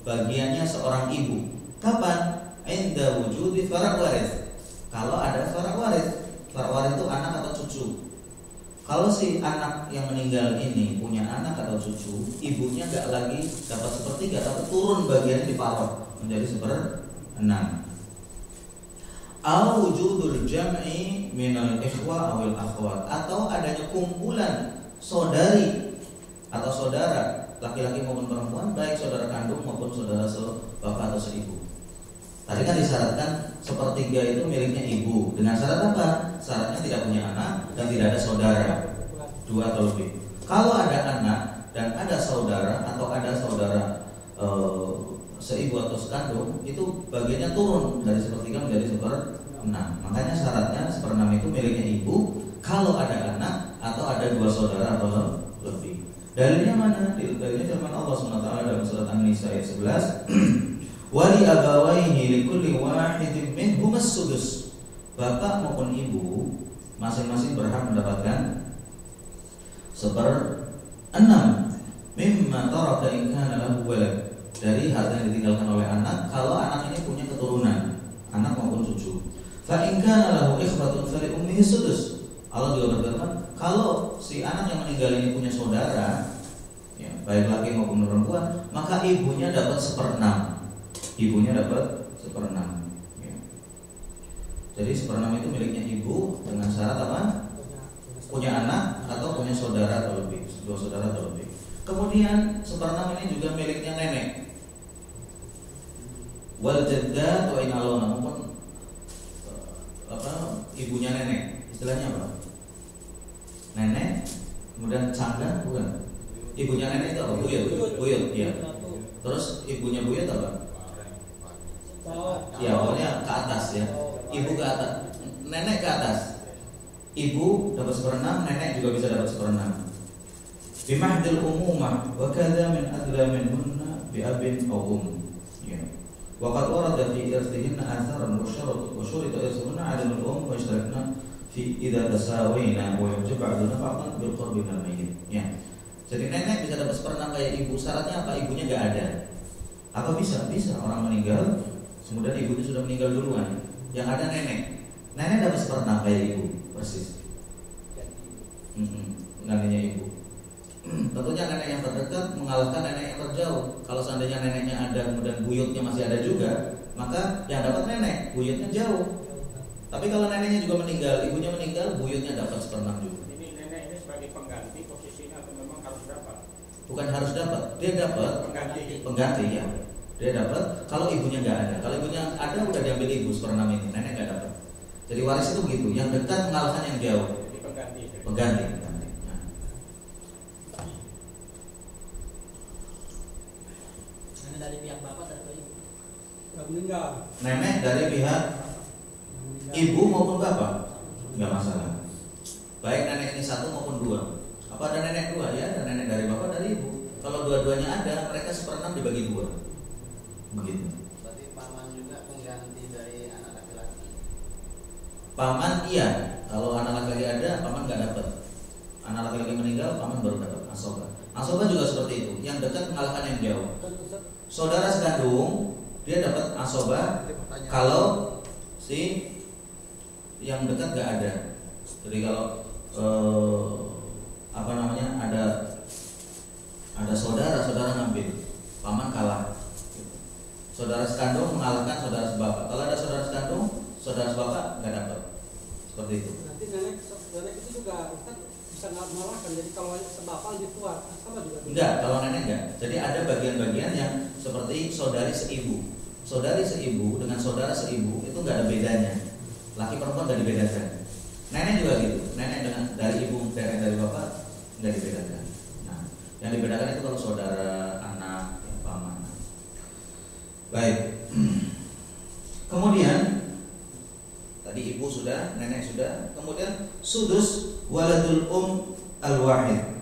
bagiannya seorang ibu. Kapan? Inda wujudi faraq waris. Kalau ada faraq waris. Faraq waris itu anak atau cucu. Kalau si anak yang meninggal ini punya anak atau cucu, ibunya nggak lagi dapat sepertiga, tapi turun bagiannya di faraq menjadi seperenam. Au wujudul jam'i minal ikhwa awil akhwat, atau adanya kumpulan saudari atau saudara laki-laki maupun perempuan, baik saudara kandung maupun saudara sebapak atau seibu. Tadi kan disyaratkan sepertiga itu miliknya ibu. Dengan syarat apa? Syaratnya tidak punya anak dan tidak ada saudara, 2 atau lebih. Kalau ada anak dan ada saudara atau ada saudara seibu atau sekandung, itu bagiannya turun dari sepertiga menjadi seperenam. Makanya syaratnya seperenam itu miliknya ibu kalau ada anak atau ada 2 saudara atau lebih. Dalilnya mana? Dalilnya firman Allah SWT dalam surat An-Nisa ayat 11. Wali abawaihi likulli wahidin minhum as-sudus. Bapak maupun ibu masing-masing berhak mendapatkan 1/6 mimma taraka in kana lahu walad, dari harta yang ditinggalkan oleh anak kalau anak ini punya keturunan, anak maupun cucu. Fa in kana lahu ikhwatun fali ummihi sudus. Allah juga berfirman, kalau si anak yang meninggal ini punya saudara, ya, baik laki maupun perempuan, maka ibunya dapat 1/6. Ibunya dapat 1/6. Ya. Jadi 1/6 itu miliknya ibu dengan syarat apa? Punya anak atau punya saudara atau lebih, 2 saudara atau lebih. Kemudian 1/6 ini juga miliknya nenek. Wal jaddah wa in alona, maupun ibunya nenek. Istilahnya apa? Nenek, kemudian cangga, bukan? Ibunya nenek itu apa? Buyut, ya. Terus ibunya buyut apa? Ya, pokoknya ke atas ya. Ibu ke atas, nenek ke atas. Ibu dapat 1/6, nenek juga bisa dapat 1/6. Bimahdil umumah wa kadza min adla minhunna bi abin aw ya. Wa qad warada fi irtihinna atharan wa syurita irsuhunna 'ala al-um wa ishtarakna fi idza tasawayna wa yajib ba'du nafaqan bil qurbi min al-mayyit. Ya. Jadi nenek bisa dapat 1/6 kayak ibu. Syaratnya apa? Ibunya enggak ada. Apa bisa? Bisa orang meninggal kemudian ibunya sudah meninggal duluan. Yang ada nenek. Nenek dapat 1/6 kayak ibu, persis. Neneknya ibu. Tentunya nenek yang terdekat mengalahkan nenek yang terjauh. Kalau seandainya neneknya ada kemudian buyutnya masih ada juga, maka yang dapat nenek, buyutnya jauh. Tapi kalau neneknya juga meninggal, ibunya meninggal, buyutnya dapat 1/6 juga. Ini nenek ini sebagai pengganti posisinya atau memang harus dapat? Bukan harus dapat, dia dapat pengganti ya. Dia dapat kalau ibunya nggak ada. Kalau ibunya ada udah diambil ibu 1/6 ini, nenek nggak dapat. Jadi waris itu begitu, yang dekat mengalahkan yang jauh. Jadi pengganti. Pengganti. meninggal. Nenek dari pihak ibu maupun bapak, nggak masalah. Baik nenek ini satu maupun dua. Apa ada nenek dua? Ya, ada nenek dari bapak, dari ibu. Kalau dua-duanya ada, mereka 1/6 dibagi 2. Begitu. Berarti paman juga pengganti dari anak laki-laki. Paman iya, kalau anak laki-laki ada, paman nggak dapat. Anak laki-laki meninggal, paman baru dapat asoba. Asoba juga seperti itu, yang dekat mengalahkan yang jauh. Saudara sekandung dia dapat asoba kalau si yang dekat nggak ada. Jadi kalau ada saudara ngambil, paman kalah. Saudara sekandung mengalahkan saudara sebapak. Kalau ada saudara sekandung, saudara sebapak nggak dapat. Seperti itu. Nanti nenek itu juga kan bisa mengalahkan. Jadi kalau sebapak lebih kuat, sama juga. Enggak, kalau nenek enggak. Jadi ada bagian-bagian yang seperti saudari seibu. Saudari seibu dengan saudara seibu itu enggak ada bedanya. Laki perempuan enggak dibedakan. Nenek juga gitu. Nenek dengan dari ibu, nenek dari bapak enggak dibedakan. Nah, yang dibedakan itu kalau saudara, anak, paman. Baik. Kemudian tadi ibu sudah, nenek sudah. Kemudian sudus waladul al-wahid.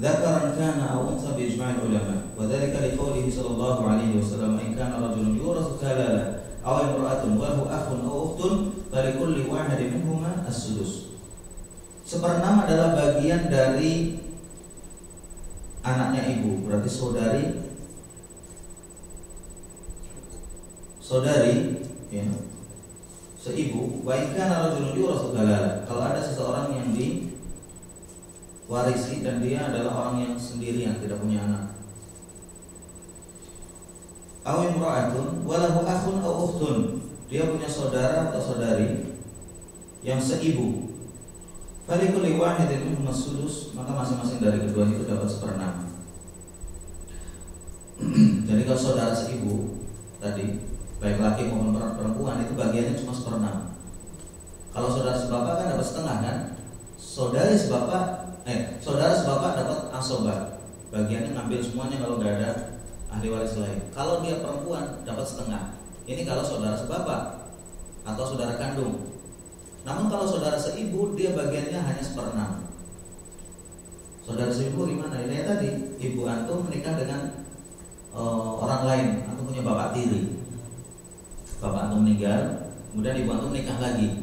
ذكرا كان أو أنثى بإجماع العلماء وذلك لقوله صلى الله عليه وسلم إن كان رجل يورث كلالة أو امرأة وله أخ أو أخت فلكل واحد منهما السدس. 1/6 adalah bagian dari anaknya ibu, berarti saudari ya, seibu. Wa in kana rajulun yurathu kalalah, kalau ada seseorang yang diwarisi dan dia adalah orang yang sendirian, tidak punya anak. Aw imra'atun wa lahu akhun aw ukhtun, dia punya saudara atau saudari yang seibu. Falikulli wahidin minhum as-sudus, maka masing-masing dari kedua itu dapat 1/6. Jadi kalau saudara seibu tadi, baik laki maupun perempuan, itu bagiannya cuma 1/6. Kalau saudara sebapak kan dapat setengah kan? Saudara sebapak dapat asoba, bagiannya ngambil semuanya kalau nggak ada ahli waris lain. Kalau dia perempuan dapat setengah. Ini kalau saudara sebapak atau saudara kandung. Namun kalau saudara seibu, dia bagiannya hanya 1/6. Saudara seibu gimana? Ini tadi ibu antum menikah dengan orang lain, antum punya bapak tiri. Bapak antum meninggal, kemudian ibu antum nikah lagi.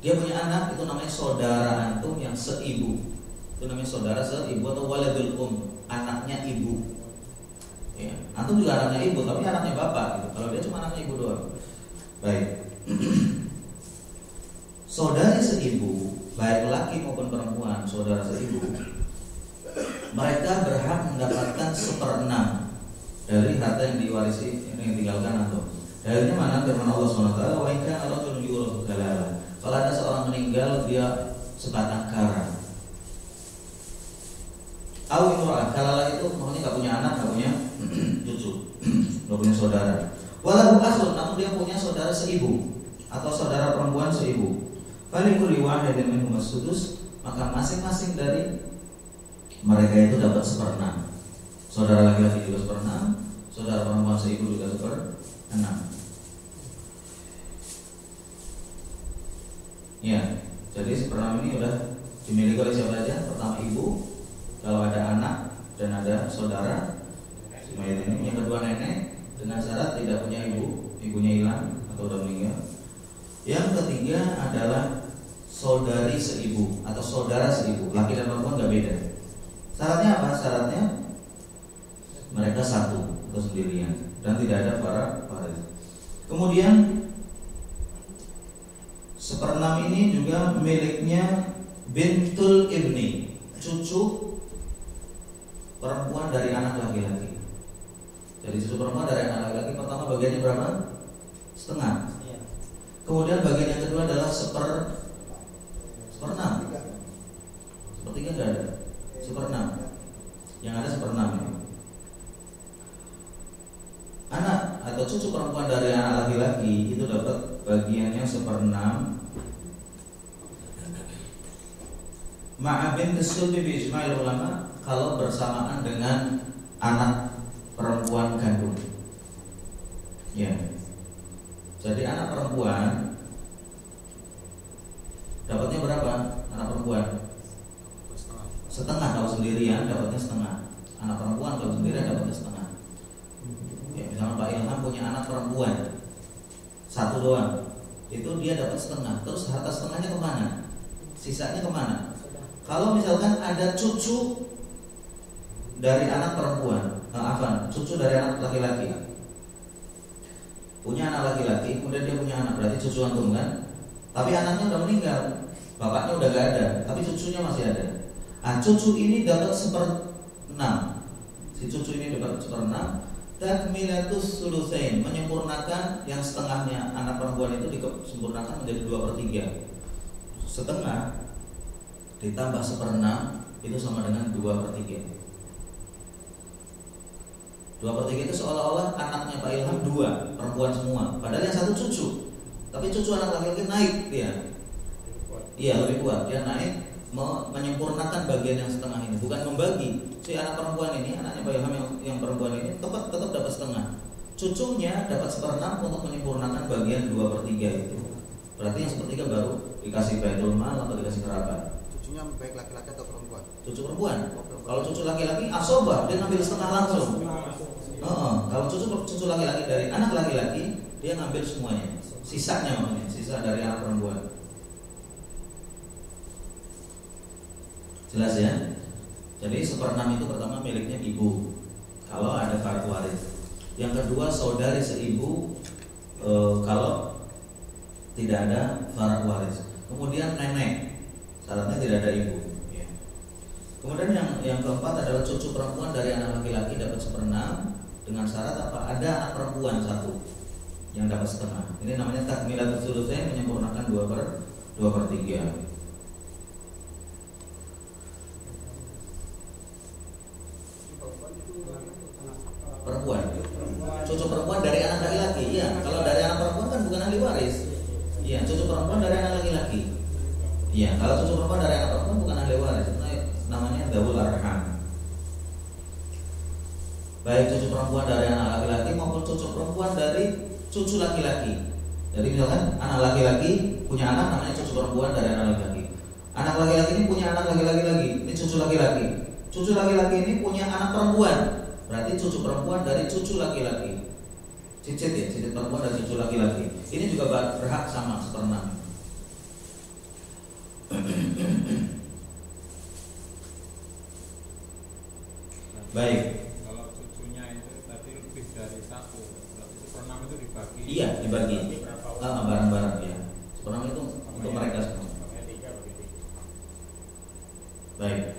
Dia punya anak, itu namanya saudara antum yang seibu. Itu namanya saudara seibu atau waladul anaknya ibu. Ya, antum juga anaknya ibu, tapi anaknya bapak gitu. Kalau dia cuma anaknya ibu doang. Baik. Saudari seibu, baik laki maupun perempuan, saudara seibu, mereka berhak mendapatkan 1/6 dari harta yang diwarisi, yang ditinggalkan antum. Dalilnya mana? Firman Allah SWT, wa in kana rajulun yurathu kalalah. Kalau ada seorang meninggal, dia sebatang kara. Aw imra'ah, kalalah itu maksudnya enggak punya anak, enggak punya cucu, enggak punya saudara. Walahu akhun, namun dia punya saudara seibu atau saudara perempuan seibu. Falikulli wahidin minhum as-sudus, maka masing-masing dari mereka itu dapat 1/6. Saudara laki-laki juga 1/6, saudara perempuan seibu juga 1/6. Ya, jadi 1/6 ini udah dimiliki oleh siapa saja? Pertama ibu, kalau ada anak dan ada saudara si mayat ini. Yang kedua nenek, dengan syarat tidak punya ibu, ibunya hilang atau udah meninggal. Yang ketiga adalah saudari seibu atau saudara seibu, laki dan perempuan nggak beda. Syaratnya apa? Syaratnya mereka satu atau sendirian dan tidak ada para waris. Kemudian 1/6 ini juga miliknya bintul ibni, cucu perempuan dari anak laki-laki. Jadi cucu perempuan dari anak laki-laki pertama bagiannya berapa? Setengah. Kemudian bagian yang kedua adalah 1/6. 1/3 enggak ada. 1/6. Yang ada 1/6 ini. Anak atau cucu perempuan dari anak laki-laki itu dapat bagiannya 1/6. Ma'abin kesulbi bi ijma'il ulama, kalau bersamaan dengan anak perempuan kandung. Ya. Jadi anak perempuan dapatnya berapa? Anak perempuan setengah. Kalau sendirian dapatnya setengah. Anak perempuan kalau sendirian dapatnya setengah. Ya, misalnya Pak Ilham punya anak perempuan satu doang, itu dia dapat setengah. Terus harta setengahnya kemana? Sisanya kemana? Kalau misalkan ada cucu dari anak perempuan, cucu dari anak laki-laki, punya anak laki-laki, kemudian dia punya anak, berarti cucu antum kan? Tapi anaknya udah meninggal, bapaknya udah gak ada, tapi cucunya masih ada. Cucu ini dapat 1/6. Si cucu ini dapat 1/6. Takmilatus sulusain, menyempurnakan yang setengahnya anak perempuan itu disempurnakan menjadi 2/3. Setengah ditambah 1/6 itu sama dengan 2/3. 2/3 itu seolah-olah anaknya Pak Ilham 2, perempuan semua. Padahal yang satu cucu. Tapi cucu anak laki-laki naik dia. Iya, lebih kuat. Dia naik menyempurnakan bagian yang setengah ini, bukan membagi. Si anak perempuan ini, anaknya Pak Ilham yang perempuan ini tetap dapat setengah. Cucunya dapat 1/6 untuk menyempurnakan bagian 2/3 itu. Berarti yang 1/3 baru dikasih baitul mal atau dikasih kerabat. Cucunya baik laki-laki atau perempuan? Cucu perempuan. Kalau cucu laki-laki asobah, dia ngambil setengah langsung. Kalau cucu laki-laki dari anak laki-laki, dia ngambil semuanya. Sisanya maksudnya, sisa dari anak perempuan. Jelas ya? Jadi 1/6 itu pertama miliknya ibu, kalau ada fardu waris. Yang kedua saudari seibu, kalau tidak ada fardu waris. Kemudian nenek, syaratnya tidak ada ibu. Kemudian yang keempat adalah cucu perempuan dari anak laki-laki dapat 1/6 dengan syarat apa? Ada anak perempuan satu yang dapat setengah. Ini namanya takmilatus sulusain, menyempurnakan 2/3. Perempuan, cucu perempuan dari anak laki-laki. Iya, kalau dari anak perempuan kan bukan ahli waris. Iya, cucu perempuan dari anak laki-laki. Iya, kalau cucu perempuan dari anak perempuan bukan ahli waris. Namanya dzawul arham. Baik cucu perempuan dari anak laki-laki maupun cucu perempuan dari cucu laki-laki. Jadi misalkan anak laki-laki punya anak namanya cucu perempuan dari anak laki-laki. Anak laki-laki ini punya anak laki-laki lagi, ini cucu laki-laki. Cucu laki-laki ini punya anak perempuan, berarti cucu perempuan dari cucu laki-laki. Cicit ya, cicit perempuan dari cucu laki-laki. Ini juga berhak sama 1/6. Baik. Kalau cucunya itu tadi lebih dari satu, 1/6 itu dibagi. Iya, dibagi. Barang-barang ya. 1/6 itu untuk mereka semua. Baik.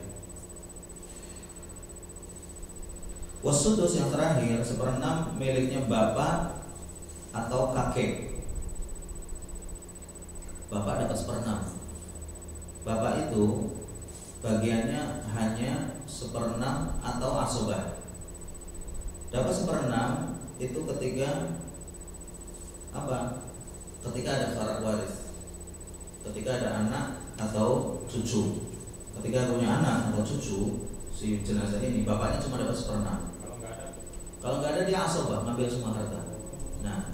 Wasudus yang terakhir 1/6 miliknya bapak atau kakek. Bapak dapat 1/6. Bapak itu bagiannya hanya 1/6 atau asobah. Dapat 1/6 itu ketika apa? Ketika ada farad waris, ketika ada anak atau cucu. Ketika punya anak atau cucu, si jenazah ini bapaknya cuma dapat 1/6. Kalau nggak ada dia asobah, ngambil semua harta. Nah,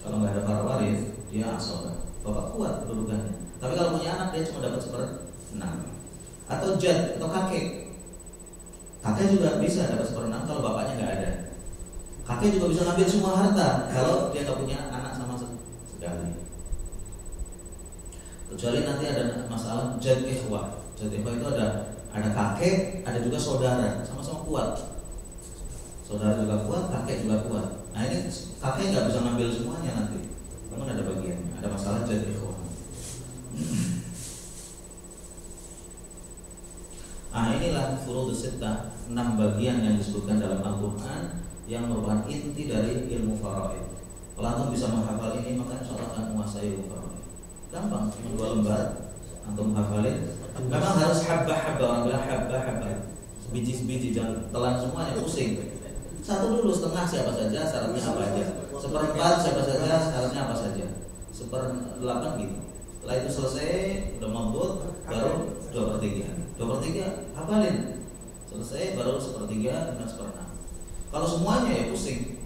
kalau nggak ada farad waris, dia asobah. Bapak kuat kedudukannya. Tapi kalau punya anak dia cuma dapat 1/6. Atau jad atau kakek. Kakek juga bisa dapat 1/6 kalau bapaknya nggak ada. Kakek juga bisa ngambil semua harta kalau dia nggak punya anak sama sekali. Kecuali nanti ada masalah jad ikhwah. Jad ikhwah itu ada kakek, ada juga saudara, sama-sama kuat. Saudara juga kuat, kakek juga kuat. Nah ini kakek nggak bisa ngambil semuanya nanti. Namun ada bagiannya, ada masalah jad ikhwah. Inilah furudus sittah, 6 bagian yang disebutkan dalam Al-Quran yang merupakan inti dari ilmu faraid. Kalau antum bisa menghafal ini maka insya Allah akan menguasai ilmu faraid. Gampang, cuma 2 lembar antum hafalin. Memang harus habbah-habbah, orang bilang habbah-habbah, biji-biji, jangan telan semuanya, pusing. Satu dulu, setengah siapa saja, syaratnya apa aja. 1/4 siapa saja, syaratnya apa saja. 1/8 gitu. Setelah itu selesai, udah mabut, baru 2/3. 2/3 hafalin. Selesai baru 1/3 dengan 1/6. Kalau semuanya ya pusing.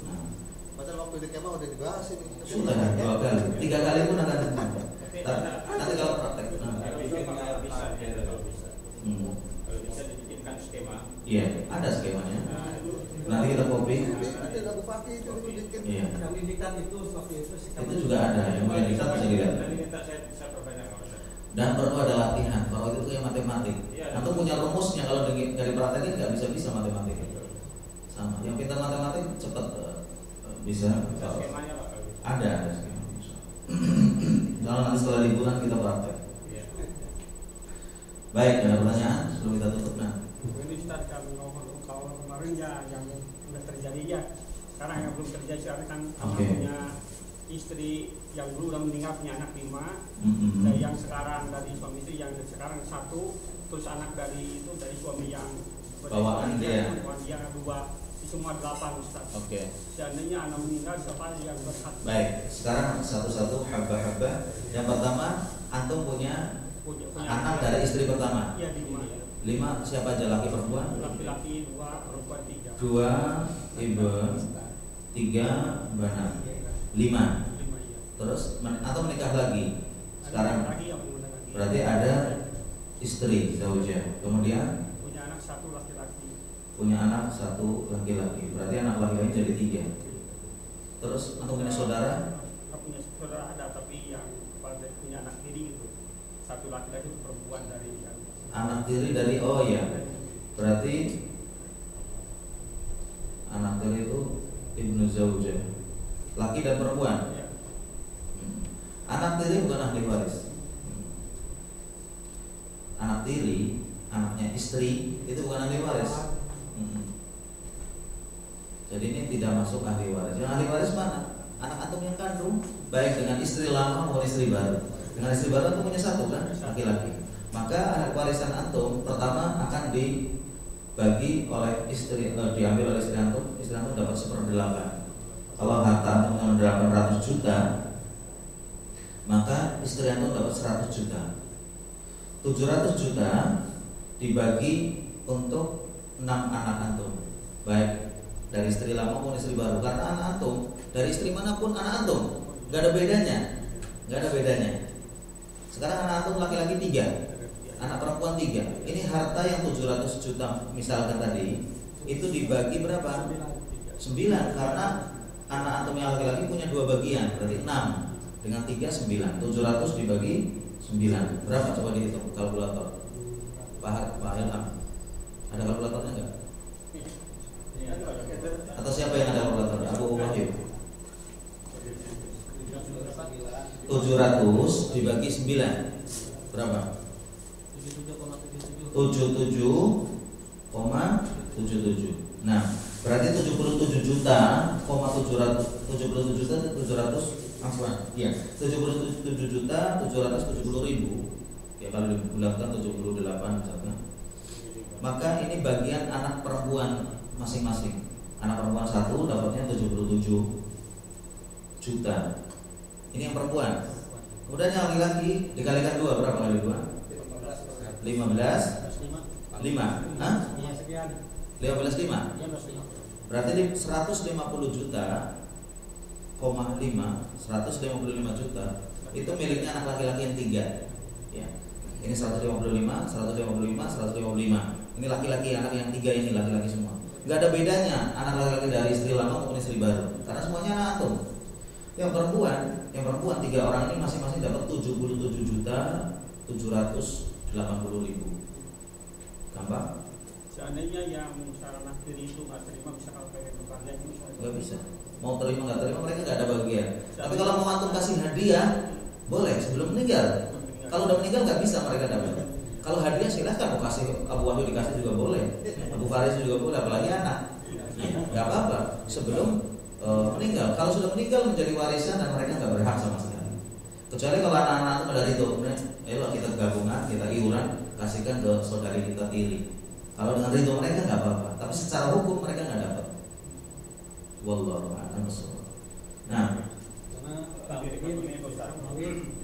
Nah, waktu di kemah udah dibahas ini. Sudah 2 kali, 3 kali pun akan tenang. Nanti kalau praktek. Kalau bisa dibikinkan skema. Iya, ada skemanya. Nanti kita copy. Nanti ada bupati itu bikin. Iya. Yang didikat itu seperti itu. Itu juga ada yang mulai dikat bisa dilihat. Nanti saya perbanyak kalau saya. Dan perlu ada latihan. Kalau itu kayak matematik. Atau punya rumusnya, kalau dari praktekin nggak bisa matematik. Sama. Yang pintar matematik cepat bisa. Skemanya Pak. Ada skema. Kalau nanti setelah liburan kita praktek. Baik, ada pertanyaan sebelum kita tutup nah. Ini Ustaz kami ngomong kalau kemarin ya yang udah terjadi ya. Sekarang yang belum terjadi sekarang kan punya istri yang dulu udah meninggal punya anak 5. Dan yang sekarang dari suami itu yang sekarang 1, terus anak dari itu dari suami yang Bawaan dia 2, semua 8 Ustaz. Oke. Seandainya anak meninggal siapa yang berhak? Baik, sekarang satu-satu haba-haba. Yang pertama, antum punya anak dari istri pertama. Iya, 5 siapa aja, laki perempuan? Laki-laki 2, perempuan 3. 2 ibu, 3 bana, 5. Terus atau menikah lagi. Sekarang berarti ada istri zaujah. Kemudian punya anak 1 laki-laki. Punya anak 1 laki-laki. Berarti anak laki-laki jadi 3. Terus atau punya saudara? Punya saudara ada, tapi yang punya anak tiri itu 1 laki-laki, perempuan dari yang anak tiri dari, oh ya, berarti anak tiri itu ibnu zaujah, laki dan perempuan. Anak tiri bukan ahli waris. Anak tiri, anaknya istri itu bukan ahli waris. Jadi ini tidak masuk ahli waris. Yang ahli waris mana? Anak antum yang kandung, baik dengan istri lama maupun istri baru. Dengan istri baru antum punya 1 kan, laki-laki. Maka anak warisan antum pertama akan dibagi oleh istri, diambil oleh istri antum dapat 1/8. Kalau harta antum dengan 800 juta, maka istri antum dapat 100 juta. 700 juta dibagi untuk 6 anak antum, baik dari istri lama maupun istri baru. Karena anak antum dari istri manapun anak antum, nggak ada bedanya. Sekarang anak antum laki-laki 3, anak perempuan 3. Ini harta yang 700 juta misalkan tadi, itu dibagi berapa? 9, karena anak antum yang laki-laki punya 2 bagian, berarti 6 dengan 3 9. 700 dibagi 9. Berapa coba dihitung kalkulator? Pak Ilham, ada kalkulatornya enggak? Atau siapa yang ada kalkulator? Abu Wahyu. 700 dibagi 9 berapa? 77,77. Nah, berarti 77 juta, 770.770.000. Ya kalau dibulatkan 78 misalkan. Maka ini bagian anak perempuan masing-masing. Anak perempuan 1 dapatnya 77 juta. Ini yang perempuan. Kemudian yang laki-laki dikalikan 2 berapa kali 2? 15. 5. Hah? 15,5. Berarti di 150 juta, 155 juta itu miliknya anak laki-laki yang 3. Ya. Ini 155, 155, 155. Ini laki-laki, anak yang 3 ini laki-laki semua. Gak ada bedanya anak laki-laki dari istri lama maupun istri baru, karena semuanya anak antum. Yang perempuan 3 orang ini masing-masing dapat 77.780.000. Gampang? Seandainya yang misalnya anak tiri itu nggak terima, bisa kalau pengen keluarga itu nggak bisa. Mau terima nggak terima mereka nggak ada bagian. Tapi kalau mau antum kasih hadiah, boleh sebelum meninggal. Kalau udah meninggal nggak bisa mereka dapat. Kalau hadiah silahkan, mau kasih Abu Wahyu dikasih juga boleh, Abu Faris juga boleh, apalagi anak. Nggak apa-apa sebelum meninggal. Kalau sudah meninggal menjadi warisan dan mereka nggak berhak sama sekali. Kecuali kalau anak-anak itu dari itu, ayo kita gabungan, kita iuran, kasihkan ke saudari kita tiri. Kalau dengan ridho mereka nggak apa-apa, tapi secara hukum mereka nggak dapat. Wallahu a'lam bishawab. Nah,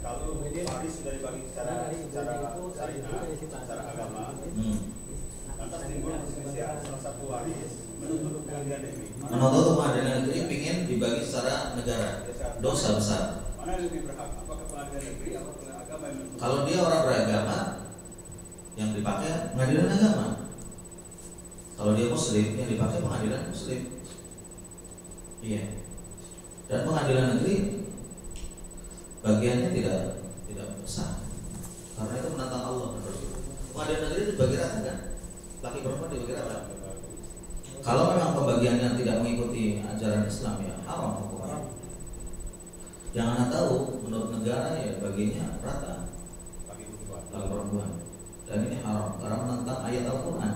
kalau waris sudah dibagi secara agama, lantas timbul perselisihan salah satu waris menuntut penggantian ini. Menuntut pengadilan negeri ingin dibagi secara negara, dosa besar. Mana yang lebih berhak? Apakah pengadilan negeri atau pengadilan agama yang menuntut? Kalau dia orang beragama, yang dipakai pengadilan agama. Kalau dia muslim, yang dipakai pengadilan muslim. Iya. Dan pengadilan negeri bagiannya tidak besar, karena itu menantang Allah dan Rasul. Pengadilan negeri itu bagi rata kan? Laki perempuan dibagi rata. Kalau memang pembagiannya tidak mengikuti ajaran Islam, ya haram hukumnya. Jangan tahu menurut negara ya baginya rata laki perempuan. Dan ini haram karena menentang ayat Al-Quran.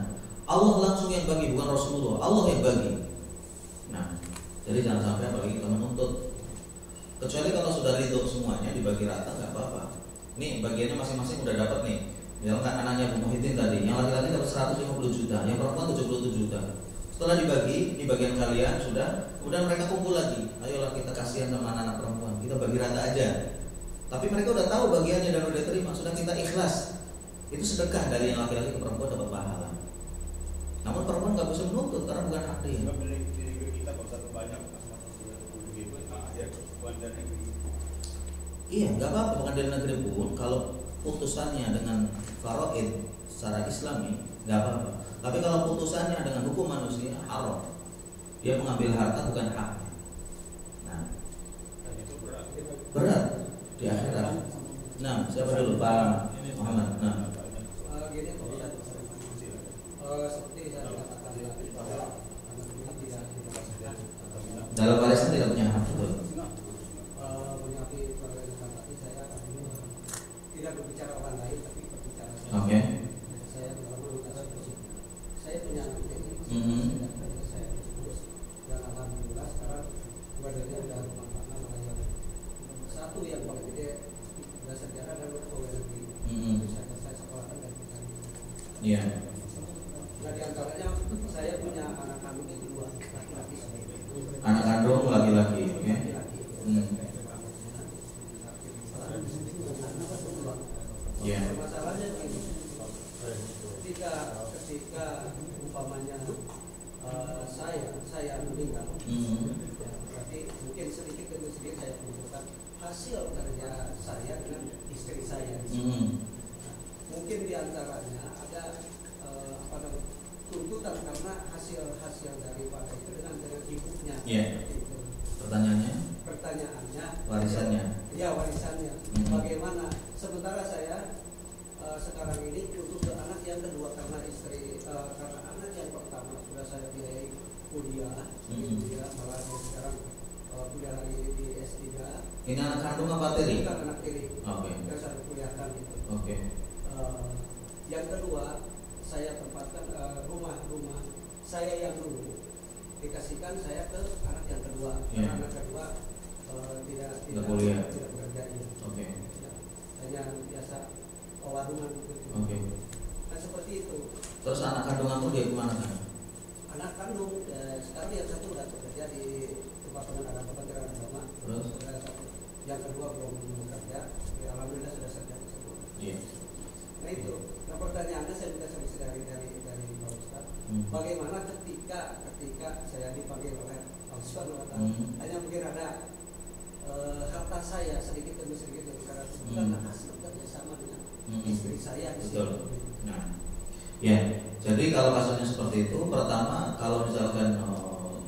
Allah langsung yang bagi, bukan Rasulullah. Allah yang bagi. Nah, jadi jangan sampai apalagi kita menuntut. Kecuali kalau sudah ridho semuanya dibagi rata nggak apa-apa. Nih bagiannya masing-masing udah dapat nih. Misalkan anaknya Bu Muhyiddin tadi, yang laki-laki dapat 150 juta, yang perempuan 77 juta. Setelah dibagi, di bagian kalian sudah, kemudian mereka kumpul lagi. Ayolah kita kasihan sama anak-anak perempuan, kita bagi rata aja. Tapi mereka udah tahu bagiannya dan udah terima, sudah kita ikhlas. Itu sedekah dari yang laki-laki ke perempuan dapat pahala. Namun perempuan nggak bisa menuntut karena bukan hak dia. Sebab di negeri kita kalau satu banyak masing-masing begitu, akhir pengadilan negeri. Iya, nggak apa-apa pengadilan negeri pun kalau putusannya dengan faraid secara Islami nggak apa-apa. Tapi kalau putusannya dengan hukum manusia haram, dia mengambil harta bukan haknya. Nah, Dan itu berat di akhirat. Nah, siapa dulu Pak Muhammad? Nah, Gini Pak Ustaz, seperti saya katakan tadi bahwa anak ini tidak dalam warisan tidak punya hak betul. menyikapi pertanyaan tadi saya tidak berbicara orang lain tapi berbicara saya. Oke. Saya saya punya anak ini, saya terus dan alhamdulillah sekarang badannya udah rumah tangga melayani. Satu yang paling gede udah sejarah dan pegawai negeri. Saya sekolahkan dan kita. Iya. Nah di antaranya saya punya anak kandung yang kedua laki-laki. Anak kandung laki-laki, oke. Iya. Masalahnya begini, ketika umpamanya saya meninggal, ya, berarti mungkin sedikit demi sedikit saya mengumpulkan hasil kerja saya dengan istri saya. Mungkin diantaranya ada tuntutan karena hasil daripada itu dengan ibunya. Iya. Pertanyaannya. Warisannya. Ya warisannya. Bagaimana? Sementara saya sekarang ini untuk anak yang kedua karena istri karena anak yang pertama sudah saya biayai kuliah, malah sekarang kuliah lagi di S3. Ini anak kandung apa tiri? Bukan anak tiri. Oke. Yang saya kuliahkan itu. Oke. Yang kedua saya tempatkan rumah saya yang dulu dikasihkan saya ke anak yang kedua. Karena anak kedua tidak bekerja. Oke. Hanya biasa warungan gitu. Oke. Nah seperti itu. Terus anak kandungan tuh dia kemana kan? Anak kandung sekarang yang satu sudah bekerja di tempat pengenalan Kementerian Agama. Terus? Yang kedua belum bekerja. Alhamdulillah sudah kerja tersebut. Iya. Nah itu. Nah pertanyaannya saya minta solusi dari Pak Ustaz. Bagaimana ketika saya dipanggil oleh Pak Ustaz hanya mungkin ada harta saya sedikit demi sedikit karena bukan hasil kerjasama dengan istri saya. Betul. Nah, ya. Jadi kalau kasusnya seperti itu, pertama kalau misalkan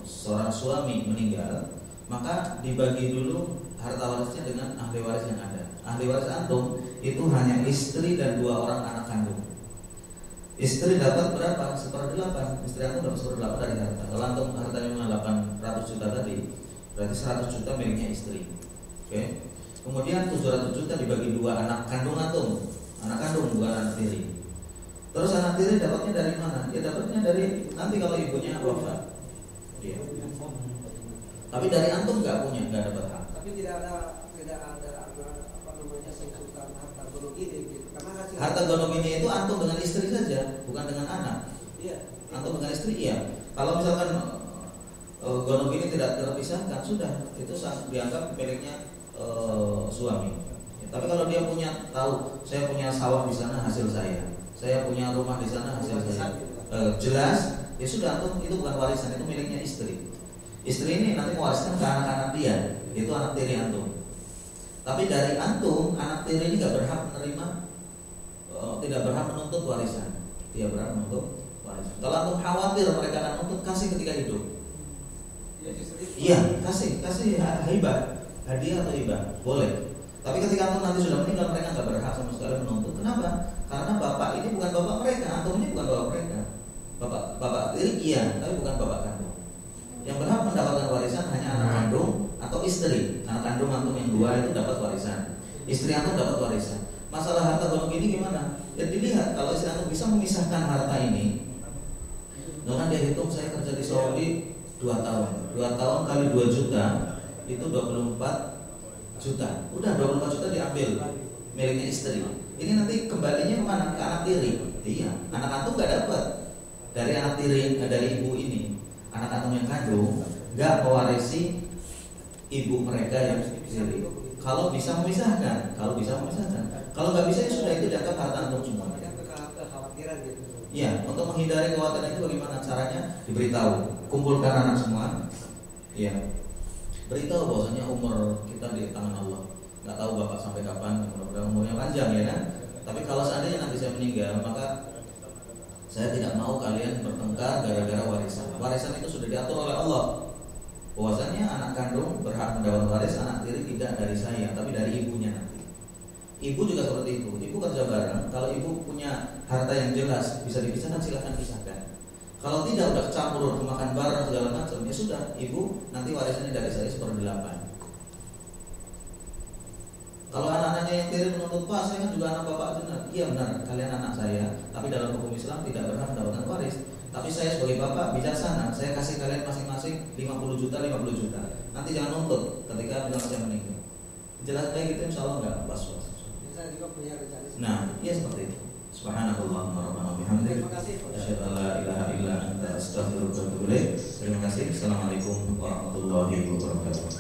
seorang suami meninggal, maka dibagi dulu harta warisnya dengan ahli waris yang ada. Ahli waris antum itu hanya istri dan 2 orang anak kandung. Istri dapat berapa? 1/8. Istri antum dapat 1/8 dari harta. Kalau antum hartanya 800 juta tadi, berarti 100 juta miliknya istri. Oke. Kemudian 700 juta dibagi 2 anak kandung antum. Anak kandung bukan anak tiri. Terus anak tiri dapatnya dari mana? Dia dapatnya dari nanti kalau ibunya wafat. Iya. Tapi dari antum nggak dapat hak. Tapi tidak ada apa namanya sentuhan harta gonogini gitu. Karena hasil Harta gonogini itu antum dengan istri saja, bukan dengan anak. Iya. Antum dengan istri iya. Kalau misalkan gonogini tidak terpisahkan, sudah itu dianggap miliknya suami. Ya, tapi kalau dia tahu saya punya sawah di sana hasil saya punya rumah di sana hasil saya, jelas ya sudah, antum itu bukan warisan, itu miliknya istri. Istri ini nanti mewariskan ke anak-anak dia, itu anak tiri antum. Tapi dari antum, anak tiri ini tidak berhak menerima, tidak berhak menuntut warisan. Dia berhak menuntut warisan. Kalau antum khawatir mereka akan menuntut, kasih ketika hidup. Iya, kasih hibah, hadiah atau hibah, boleh. Tapi ketika antum nanti sudah meninggal, mereka nggak berhak sama sekali menuntut. Kenapa? Karena bapak ini bukan bapak mereka, antum ini bukan bapak mereka. Bapak tiri iya, tapi bukan bapak kandung. Yang berhak mendapatkan warisan hanya anak kandung atau istri. Anak kandung antum yang 2 itu dapat warisan. Istri antum dapat warisan. Masalah harta gonok ini gimana? Ya dilihat, kalau istri antum bisa memisahkan harta ini. Dengan dia hitung, saya kerja di Saudi 2 tahun. 2 tahun kali 2 juta itu 24 juta. Udah 24 juta diambil miliknya istri. Ini nanti kembalinya kemana? Ke anak tiri. Iya, anak antum gak dapat dari anak tiri, dari ibu ini. Anak antum yang kandung gak mewarisi ibu mereka yang tiri. Kalau bisa memisahkan, kalau nggak bisa ya sudah, itu dianggap harta antum semua. Kekhawatiran gitu. Iya, untuk menghindari kekhawatiran itu bagaimana caranya? Diberitahu, kumpulkan anak semua. Iya, beritahu bahwasanya umur kita di tangan Allah. Nggak tahu bapak sampai kapan, mudah-mudahan umurnya panjang ya kan. Tapi kalau seandainya nanti saya meninggal, maka saya tidak mau kalian bertengkar gara-gara warisan. Warisan itu sudah diatur oleh Allah. Bahwasanya anak kandung berhak mendapat waris, anak tiri tidak dari saya, tapi dari ibunya nanti. Ibu juga seperti itu. Ibu kerja bareng. Kalau ibu punya harta yang jelas bisa dipisahkan, silakan pisahkan. Kalau tidak, udah campur, makan bareng segala macam, ya sudah, ibu nanti warisannya dari saya 1/8. Kalau anak-anaknya yang tiri menuntut, Pak, saya kan juga anak bapak benar. Iya benar, kalian anak saya, tapi dalam hukum Islam tidak berhak mendapatkan waris. Tapi saya sebagai bapak bijaksana, saya kasih kalian masing-masing 50 juta. Nanti jangan nuntut ketika bilang saya meninggal. Jelas kayak gitu, insya Allah nggak was-was. Saya juga punya rencana. Nah, iya seperti itu. Subhanallahumma rabbana bihamdik. Asyhadu an la ilaha illa anta astaghfiruka wa atubu ilaik. Terima kasih. Assalamualaikum warahmatullahi wabarakatuh.